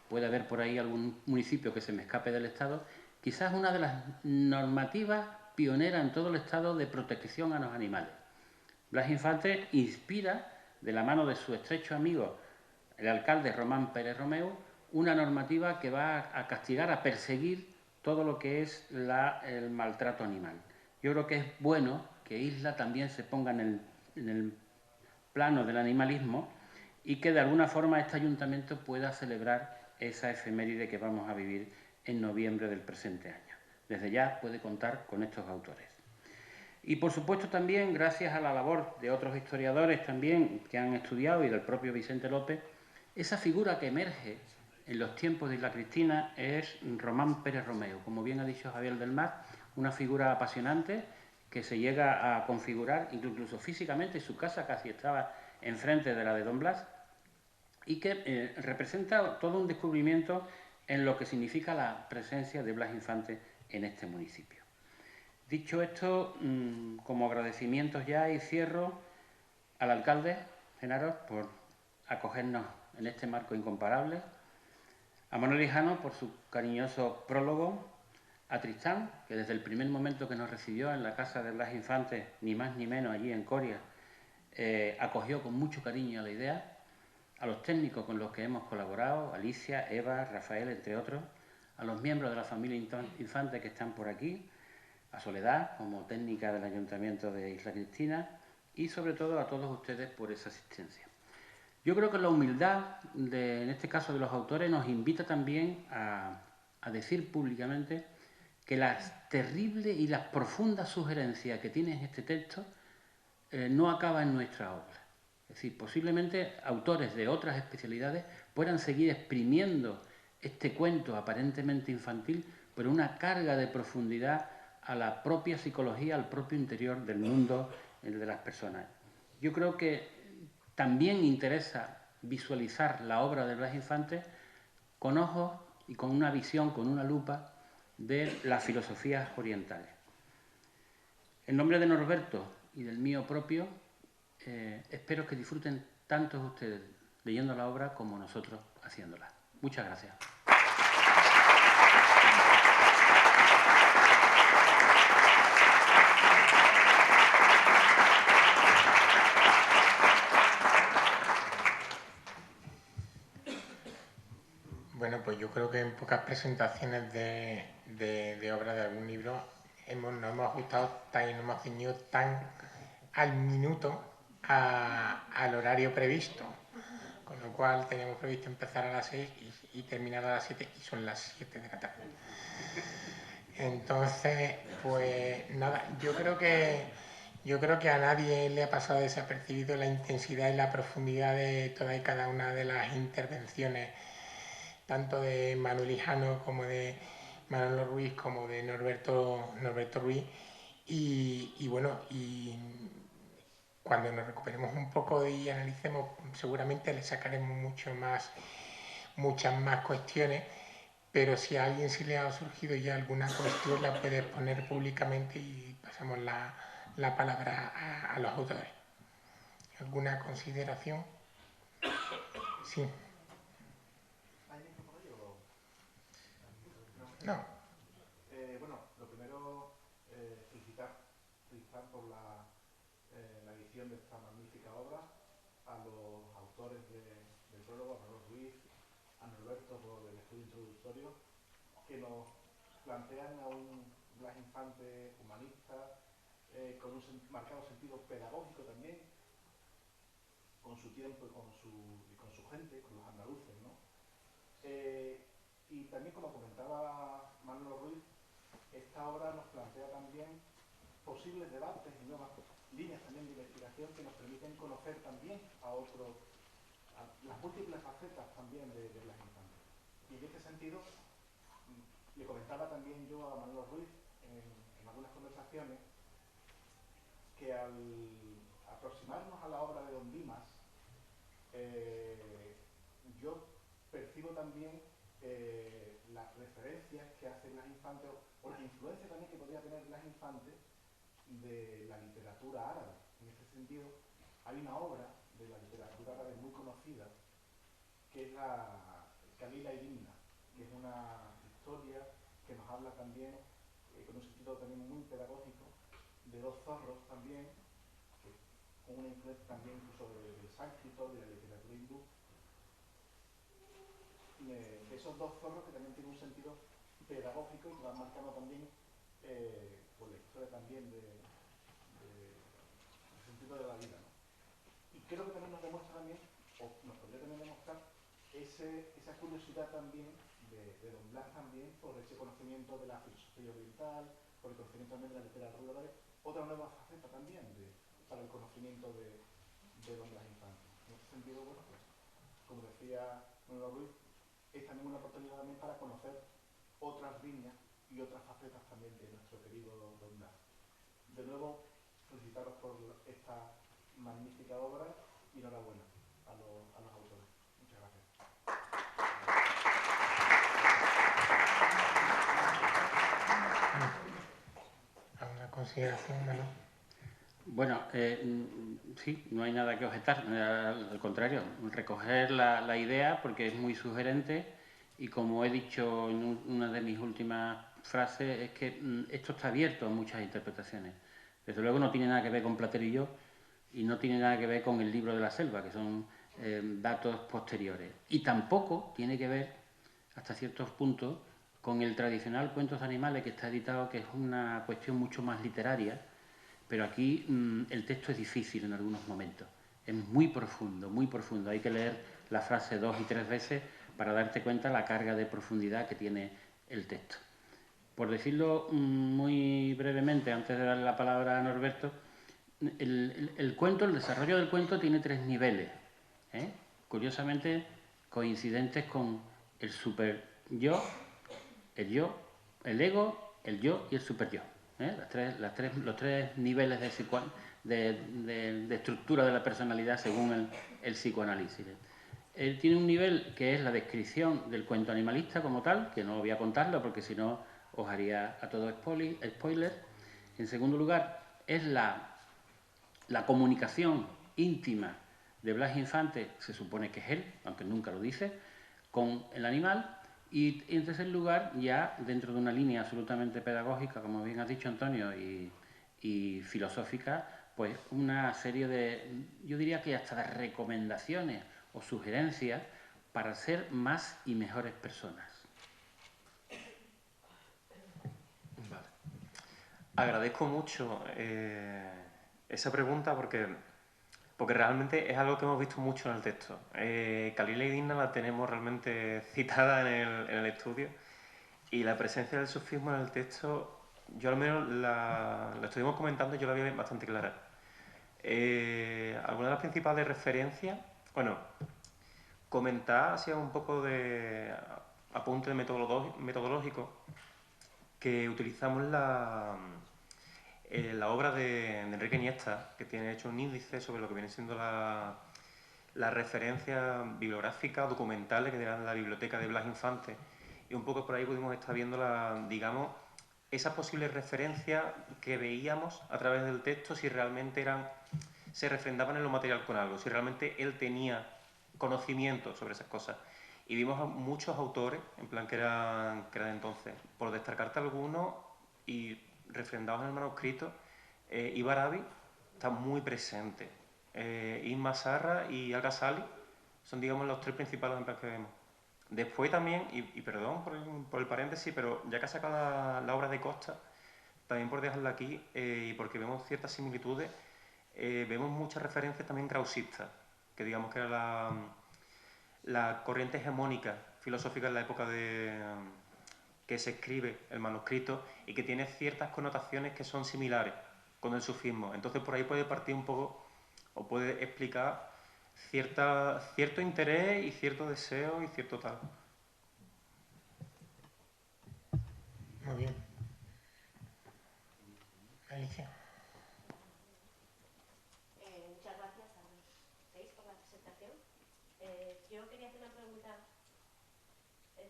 puede haber por ahí algún municipio que se me escape del Estado, quizás una de las normativas pioneras en todo el Estado de protección a los animales. Blas Infante inspira, de la mano de su estrecho amigo, el alcalde Román Pérez Romeu, una normativa que va a castigar, a perseguir todo lo que es el maltrato animal. Yo creo que es bueno que Isla también se ponga en el plano del animalismo y que de alguna forma este ayuntamiento pueda celebrar esa efeméride que vamos a vivir en noviembre del presente año. Desde ya puede contar con estos autores. Y por supuesto también, gracias a la labor de otros historiadores también que han estudiado y del propio Vicente López, esa figura que emerge en los tiempos de Isla Cristina es Román Pérez Romeu. Como bien ha dicho Javier del Mar, una figura apasionante que se llega a configurar incluso físicamente, su casa casi estaba enfrente de la de Don Blas, y que representa todo un descubrimiento en lo que significa la presencia de Blas Infante en este municipio. Dicho esto, como agradecimientos ya y cierro al alcalde Genaro por acogernos en este marco incomparable, a Manuel Hijano por su cariñoso prólogo, a Tristán, que desde el primer momento que nos recibió en la casa de Blas Infante, ni más ni menos allí en Coria, acogió con mucho cariño la idea, a los técnicos con los que hemos colaborado, Alicia, Eva, Rafael, entre otros, a los miembros de la familia Infante que están por aquí, a Soledad, como técnica del Ayuntamiento de Isla Cristina, y sobre todo a todos ustedes por esa asistencia. Yo creo que la humildad, en este caso de los autores, nos invita también a decir públicamente que las terribles y las profundas sugerencias que tiene este texto no acaban en nuestra obra. Es decir, posiblemente autores de otras especialidades puedan seguir exprimiendo este cuento aparentemente infantil, pero una carga de profundidad a la propia psicología, al propio interior del mundo de las personas. yo creo que también interesa visualizar la obra de Blas Infante con ojos y con una visión, con una lupa de las filosofías orientales. En nombre de Norberto y del mío propio, espero que disfruten tantos ustedes leyendo la obra como nosotros haciéndola. Muchas gracias. Bueno, pues yo creo que en pocas presentaciones de obras de algún libro nos hemos ajustado y nos hemos ceñido tan al minuto al horario previsto. Con lo cual teníamos previsto empezar a las 6 y terminar a las 7 y son las 7 de la tarde. Entonces, pues nada, yo creo que a nadie le ha pasado desapercibido la intensidad y la profundidad de todas y cada una de las intervenciones, tanto de Manuel Hijano como de Manolo Ruiz como de Norberto Ruiz. Y bueno, cuando nos recuperemos un poco y analicemos, seguramente le sacaremos muchas más cuestiones, pero si a alguien sí le ha surgido ya alguna cuestión, la puede exponer públicamente y pasamos la palabra a los autores. ¿Alguna consideración? Sí. No. Bueno, lo primero, felicitar por la edición de esta magnífica obra, a los autores del prólogo, a Manuel Ruiz, a Norberto por el estudio introductorio, que nos plantean a un Blas Infante humanista, con un marcado sentido pedagógico también, con su tiempo y con su gente, con los andaluces, ¿no? Y también, como comentaba Manuel Ruiz, esta obra nos plantea también posibles debates y nuevas líneas también de investigación que nos permiten conocer también a las múltiples facetas también de Blas Infante. Y en este sentido, le comentaba también yo a Manuel Ruiz en algunas conversaciones que al aproximarnos a la obra de Don Dimas, yo percibo también las referencias que hace Blas Infante o la influencia también que podría tener Blas Infante de la literatura árabe. En este sentido, hay una obra de la literatura árabe muy conocida que es la Kalila y Dimna, que es una historia que nos habla también, con un sentido también muy pedagógico, de dos zorros también, con una influencia también incluso del sánscrito, de la literatura hindú, de esos dos zorros que también tienen un sentido pedagógico y que van marcando también por la historia también del sentido de la vida, ¿no? Y creo que también nos demuestra también, o nos podría también demostrar, esa curiosidad también de Don Blas también por ese conocimiento de la filosofía oriental, por el conocimiento también de la literatura árabe, otra nueva faceta también para el conocimiento de Don Blas Infante. En ese sentido, bueno, pues, como decía Manuel Ruiz, es también una oportunidad también para conocer otras líneas y otras facetas también de nuestro querido Don Blas. De nuevo, felicitaros por esta magnífica obra y enhorabuena a los autores. Muchas gracias. ¿Alguna consideración, Manu? Bueno, sí, no hay nada que objetar, al contrario, recoger la idea porque es muy sugerente y como he dicho en una de mis últimas frases, es que esto está abierto a muchas interpretaciones. Desde luego no tiene nada que ver con Platero y yo y no tiene nada que ver con el libro de la selva, que son datos posteriores. Y tampoco tiene que ver, hasta ciertos puntos, con el tradicional Cuentos de Animales que está editado, que es una cuestión mucho más literaria, pero aquí el texto es difícil en algunos momentos. Es muy profundo, muy profundo. Hay que leer la frase 2 y 3 veces para darte cuenta la carga de profundidad que tiene el texto. Por decirlo muy brevemente, antes de darle la palabra a Norberto, el cuento, el desarrollo del cuento tiene 3 niveles, curiosamente coincidentes con el super yo, el ego, el yo y el super yo. Los tres niveles de estructura de la personalidad según el psicoanálisis. Él tiene un nivel que es la descripción del cuento animalista como tal, que no voy a contarlo porque si no os haría a todos spoiler. En segundo lugar, es la comunicación íntima de Blas Infante, se supone que es él, aunque nunca lo dice, con el animal. Y en tercer lugar, ya dentro de una línea absolutamente pedagógica, como bien has dicho Antonio, y filosófica, pues una serie de, yo diría que hasta de recomendaciones o sugerencias para ser más y mejores personas. Vale. Agradezco mucho esa pregunta porque realmente es algo que hemos visto mucho en el texto. Calila y Digna la tenemos realmente citada en el estudio y la presencia del sufismo en el texto, yo al menos la estuvimos comentando y yo la vi bastante clara. Algunas de las principales referencias, bueno, comentar hacia un poco de apunte metodológico que utilizamos la obra de Enrique Iniesta, que tiene hecho un índice sobre lo que viene siendo la referencia bibliográfica, documentales que dan la biblioteca de Blas Infante. Y un poco por ahí pudimos estar viendo, digamos, esas posibles referencias que veíamos a través del texto, si realmente se refrendaban en lo material con algo, si realmente él tenía conocimiento sobre esas cosas. Y vimos a muchos autores, en plan que eran de entonces, por destacarte algunos y refrendados en el manuscrito, Ibarabi está muy presente. Isma Sarra y Al-Ghazali son, digamos, los tres principales ejemplos que vemos. Después también, y perdón por el paréntesis, pero ya que ha sacado la obra de Costa, también por dejarla aquí, y porque vemos ciertas similitudes, vemos muchas referencias también krausistas, que digamos que era la corriente hegemónica filosófica en la época que se escribe el manuscrito y que tiene ciertas connotaciones que son similares con el sufismo. Entonces por ahí puede partir un poco, o puede explicar cierto interés y cierto deseo y cierto tal. Muy bien. Alicia. Muchas gracias a los seis por la presentación. Yo quería hacer una pregunta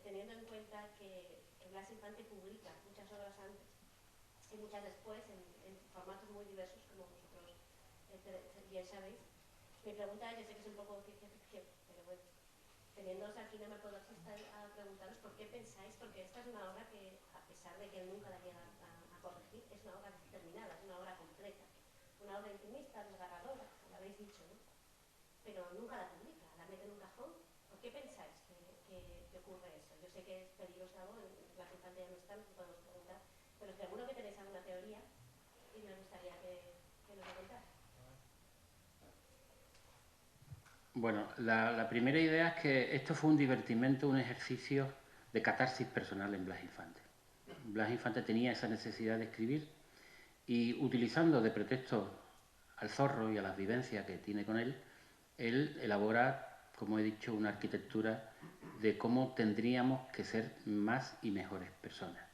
teniendo en cuenta que Blas Infante publica muchas obras antes y muchas después en formatos muy diversos, como vosotros bien sabéis. Mi pregunta, yo sé que es un poco ciencia ficción, pero bueno, teniéndoos aquí no me puedo resistir a preguntaros por qué pensáis, porque esta es una obra que, a pesar de que él nunca la llega a corregir, es una obra terminada, es una obra completa, una obra intimista, desgarradora, como habéis dicho, ¿no? Pero nunca la publica, la mete en un cajón. ¿Por qué pensáis que ocurre eso? Yo sé que es peligroso, Blas Infante ya no está, no podemos preguntar, pero seguro que tenéis alguna teoría y me gustaría que nos lo contarais. Bueno, la primera idea es que esto fue un divertimento, un ejercicio de catarsis personal en Blas Infante. Blas Infante tenía esa necesidad de escribir y utilizando de pretexto al zorro y a las vivencias que tiene con él elabora, como he dicho, una arquitectura de cómo tendríamos que ser más y mejores personas.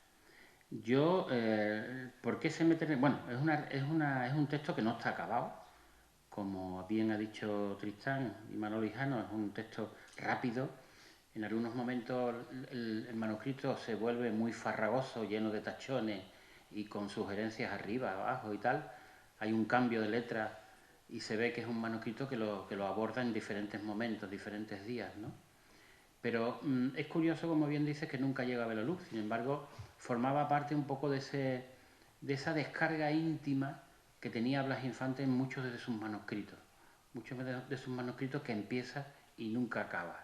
Yo, ¿por qué se mete? Bueno, es un texto que no está acabado. Como bien ha dicho Tristán y Manolo Hijano, es un texto rápido. En algunos momentos el manuscrito se vuelve muy farragoso, lleno de tachones y con sugerencias arriba, abajo y tal. Hay un cambio de letra y se ve que es un manuscrito que lo aborda en diferentes momentos, diferentes días, ¿no? Pero es curioso, como bien dices, que nunca llega a ver la luz. Sin embargo, formaba parte un poco de esa descarga íntima que tenía Blas Infante en muchos de sus manuscritos. Muchos de sus manuscritos que empieza y nunca acaba,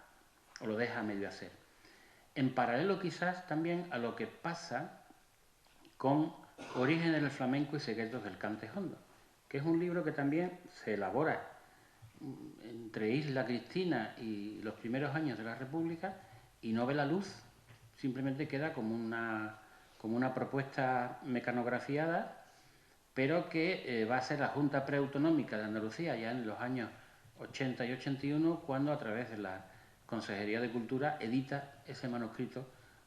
o lo deja a medio hacer. En paralelo quizás también a lo que pasa con Orígenes del flamenco y secretos del cante hondo, que es un libro que también se elabora entre Isla Cristina y los primeros años de la República y no ve la luz, simplemente queda como una propuesta mecanografiada, pero que va a ser la Junta Preautonómica de Andalucía ya en los años 80 y 81, cuando a través de la Consejería de Cultura edita ese manuscrito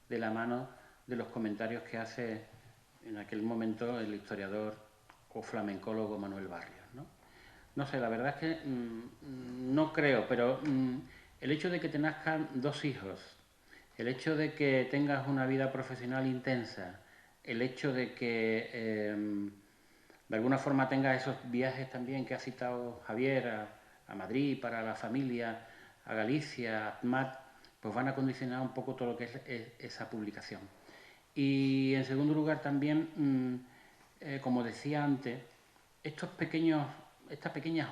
de la mano de los comentarios que hace en aquel momento el historiador o flamencólogo Manuel Barrios, ¿no? No sé, la verdad es que no creo, pero el hecho de que te nazcan 2 hijos, el hecho de que tengas una vida profesional intensa, el hecho de que de alguna forma tengas esos viajes también que ha citado Javier a Madrid para la familia, a Galicia, a ATMAT, pues van a condicionar un poco todo lo que es esa publicación. Y en segundo lugar también, como decía antes, estas pequeñas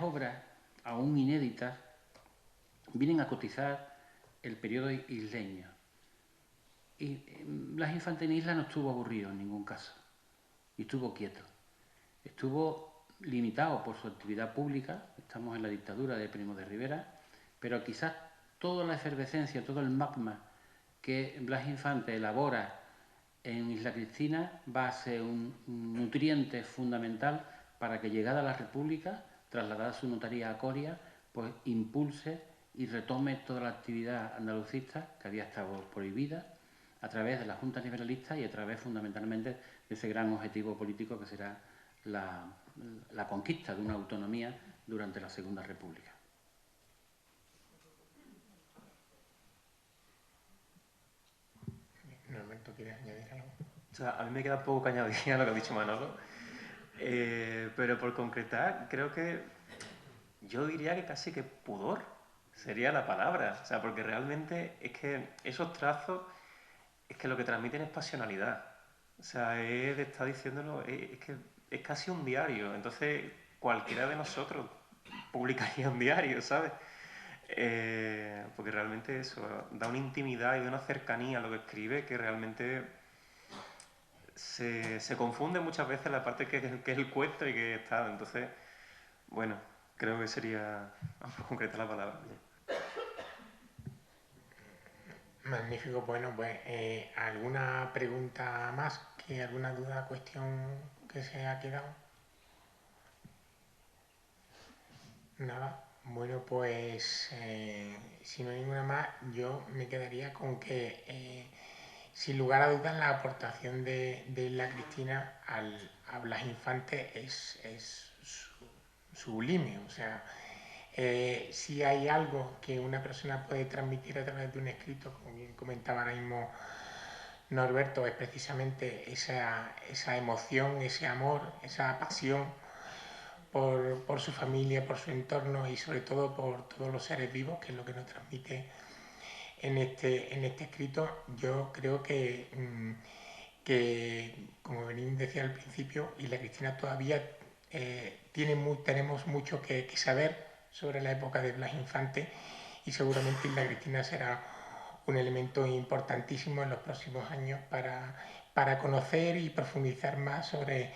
obras, aún inéditas, vienen a cotizar el periodo isleño. Y Blas Infante en Isla no estuvo aburrido en ningún caso, y estuvo quieto. Estuvo limitado por su actividad pública, estamos en la dictadura de Primo de Rivera, pero quizás toda la efervescencia, todo el magma que Blas Infante elabora en Isla Cristina va a ser un nutriente fundamental para que, llegada a la República, trasladada su notaría a Coria, pues impulse y retome toda la actividad andalucista que había estado prohibida a través de la Junta Liberalista y a través fundamentalmente de ese gran objetivo político que será la conquista de una autonomía durante la Segunda República. Norberto, ¿quieres añadir algo? O sea, a mí me queda poco que añadir a lo que ha dicho Manolo, pero por concretar, creo que yo diría que casi que pudor sería la palabra, o sea, porque realmente es que esos trazos es que lo que transmiten es pasionalidad, o sea, es de estar diciéndolo, es que es casi un diario, entonces cualquiera de nosotros publicaría un diario, ¿sabes? Porque realmente eso da una intimidad y una cercanía a lo que escribe que realmente se confunde muchas veces la parte que es el cuento y que está. Entonces, bueno, creo que sería por concreta la palabra. Magnífico. Bueno, pues ¿alguna pregunta más? ¿Alguna duda, cuestión que se ha quedado? Nada. Bueno, pues si no hay ninguna más, yo me quedaría con que sin lugar a dudas la aportación de la Cristina a Blas Infante es sublime. O sea, si hay algo que una persona puede transmitir a través de un escrito, como bien comentaba ahora mismo Norberto, es precisamente esa emoción, ese amor, esa pasión por su familia, por su entorno y sobre todo por todos los seres vivos, que es lo que nos transmite en este escrito. Yo creo que, como Benín decía al principio, Isla Cristina todavía tenemos mucho que saber sobre la época de Blas Infante, y seguramente Isla Cristina será un elemento importantísimo en los próximos años para conocer y profundizar más sobre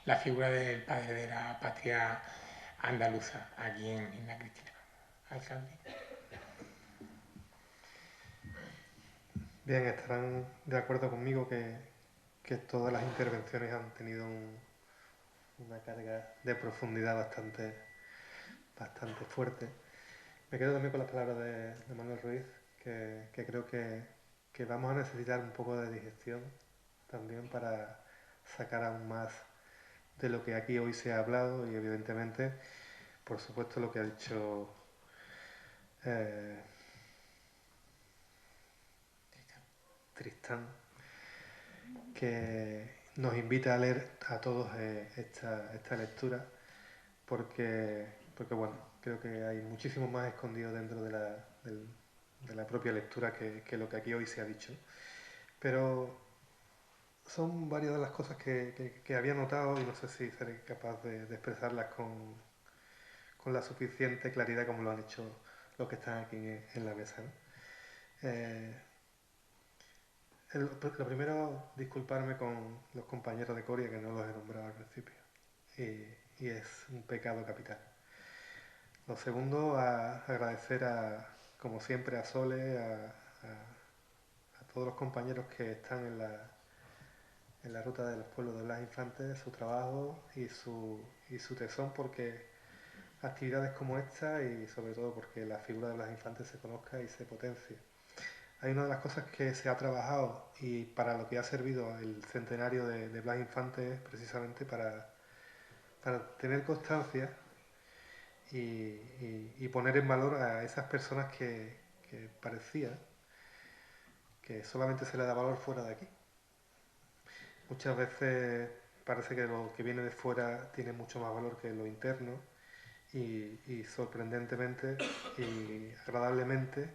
la figura del padre de la patria andaluza aquí en Isla Cristina. Alcalde. Bien, estarán de acuerdo conmigo que todas las intervenciones han tenido una carga de profundidad bastante fuerte. Me quedo también con las palabras de Manuel Ruiz, que creo que vamos a necesitar un poco de digestión también para sacar aún más de lo que aquí hoy se ha hablado y evidentemente, por supuesto, lo que ha dicho Tristán, que nos invita a leer a todos esta lectura porque bueno, creo que hay muchísimo más escondido dentro de la propia lectura que lo que aquí hoy se ha dicho. Pero son varias de las cosas que había notado y no sé si seré capaz de expresarlas con la suficiente claridad como lo han hecho los que están aquí en la mesa, ¿no? Lo primero, disculparme con los compañeros de Coria, que no los he nombrado al principio, y es un pecado capital. Lo segundo, agradecer como siempre, a Sole, a todos los compañeros que están en la ruta de los pueblos de Blas Infante, su trabajo y su tesón, porque actividades como esta y sobre todo porque la figura de Blas Infante se conozca y se potencie. Hay una de las cosas que se ha trabajado y para lo que ha servido el centenario de Blas Infante es precisamente para tener constancia y poner en valor a esas personas que parecía que solamente se le da valor fuera de aquí. Muchas veces parece que lo que viene de fuera tiene mucho más valor que lo interno y sorprendentemente y agradablemente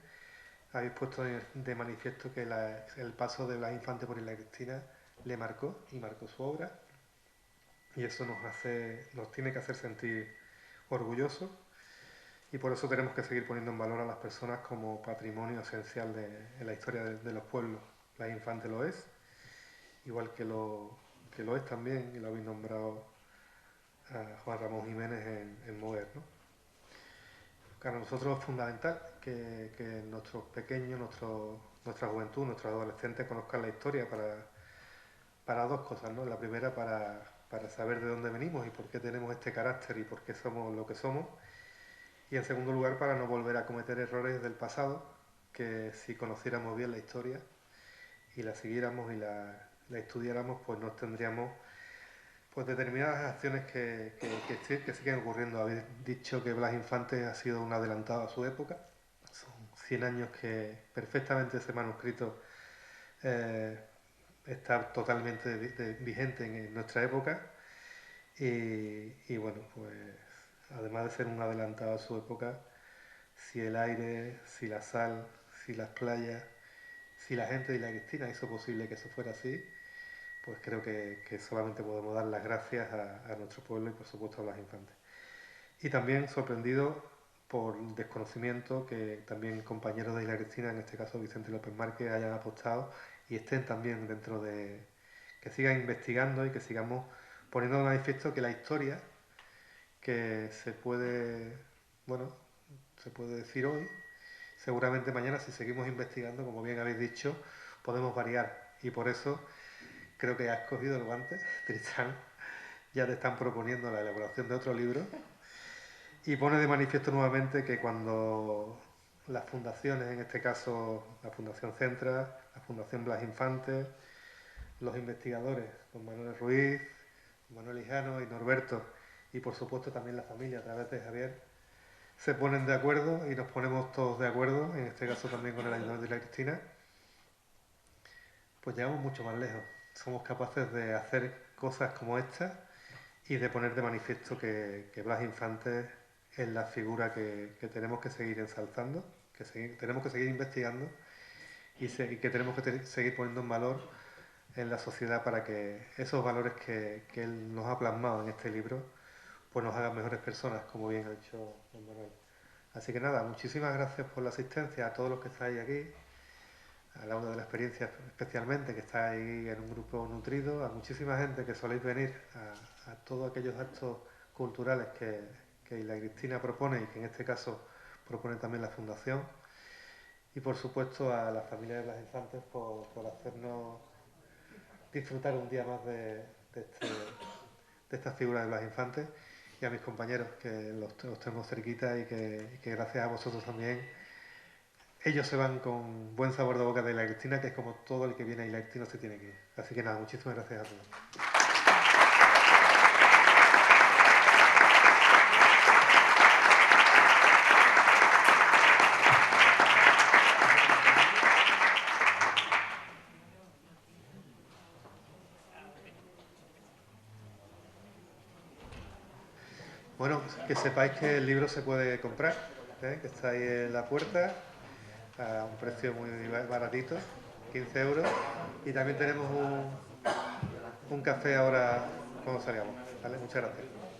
habéis puesto de manifiesto que el paso de Blas Infante por Isla Cristina le marcó y marcó su obra, y eso nos tiene que hacer sentir orgullosos, y por eso tenemos que seguir poniendo en valor a las personas como patrimonio esencial en la historia de los pueblos. Blas Infante lo es, igual que lo es también, y lo habéis nombrado, a Juan Ramón Jiménez en Moguer, ¿no? Para nosotros es fundamental que nuestros pequeños, nuestra juventud, nuestros adolescentes conozcan la historia para dos cosas, ¿no? La primera, para saber de dónde venimos y por qué tenemos este carácter y por qué somos lo que somos. Y en segundo lugar, para no volver a cometer errores del pasado, que si conociéramos bien la historia y la siguiéramos y la estudiáramos, pues no tendríamos pues determinadas acciones que siguen ocurriendo. Habéis dicho que Blas Infante ha sido un adelantado a su época. Son 100 años que perfectamente ese manuscrito está totalmente vigente en nuestra época. Y bueno, pues además de ser un adelantado a su época, si el aire, si la sal, si las playas, si la gente de Isla Cristina hizo posible que eso fuera así, pues creo que solamente podemos dar las gracias a nuestro pueblo y por supuesto a Blas Infante. Y también sorprendido por el desconocimiento que también compañeros de Isla Cristina, en este caso Vicente López Márquez, hayan apostado y estén también dentro de... que sigan investigando y que sigamos poniendo de manifiesto que la historia que se puede decir hoy, seguramente mañana, si seguimos investigando, como bien habéis dicho, podemos variar, y por eso creo que has cogido el guante, Tristán. Ya te están proponiendo la elaboración de otro libro y pone de manifiesto nuevamente que cuando las fundaciones, en este caso la Fundación Centra, la Fundación Blas Infante, los investigadores, don Manuel Ruiz, Manuel Hijano y Norberto, y por supuesto también la familia a través de Javier, se ponen de acuerdo y nos ponemos todos de acuerdo, en este caso también con el Ayuntamiento de Isla Cristina, pues llegamos mucho más lejos. Somos capaces de hacer cosas como esta y de poner de manifiesto que Blas Infante es la figura que tenemos que seguir ensalzando, tenemos que seguir investigando y que tenemos que seguir poniendo en valor en la sociedad para que esos valores que él nos ha plasmado en este libro pues nos hagan mejores personas, como bien ha dicho don Manuel. Así que nada, muchísimas gracias por la asistencia a todos los que estáis aquí, a la una de la experiencia especialmente, que está ahí en un grupo nutrido, a muchísima gente que soléis venir a todos aquellos actos culturales que Isla Cristina propone y que en este caso propone también la Fundación, y por supuesto a la familia de Blas Infantes por hacernos disfrutar un día más de esta figura de Blas Infantes, y a mis compañeros que los tenemos cerquita y que gracias a vosotros también ellos se van con buen sabor de boca de Isla Cristina, que es como todo el que viene a Isla Cristina se tiene que ir. Así que nada, muchísimas gracias a todos. Bueno, que sepáis que el libro se puede comprar, que está ahí en la puerta, a un precio muy baratito, 15 euros, y también tenemos un café ahora cuando salgamos. ¿Vale? Muchas gracias.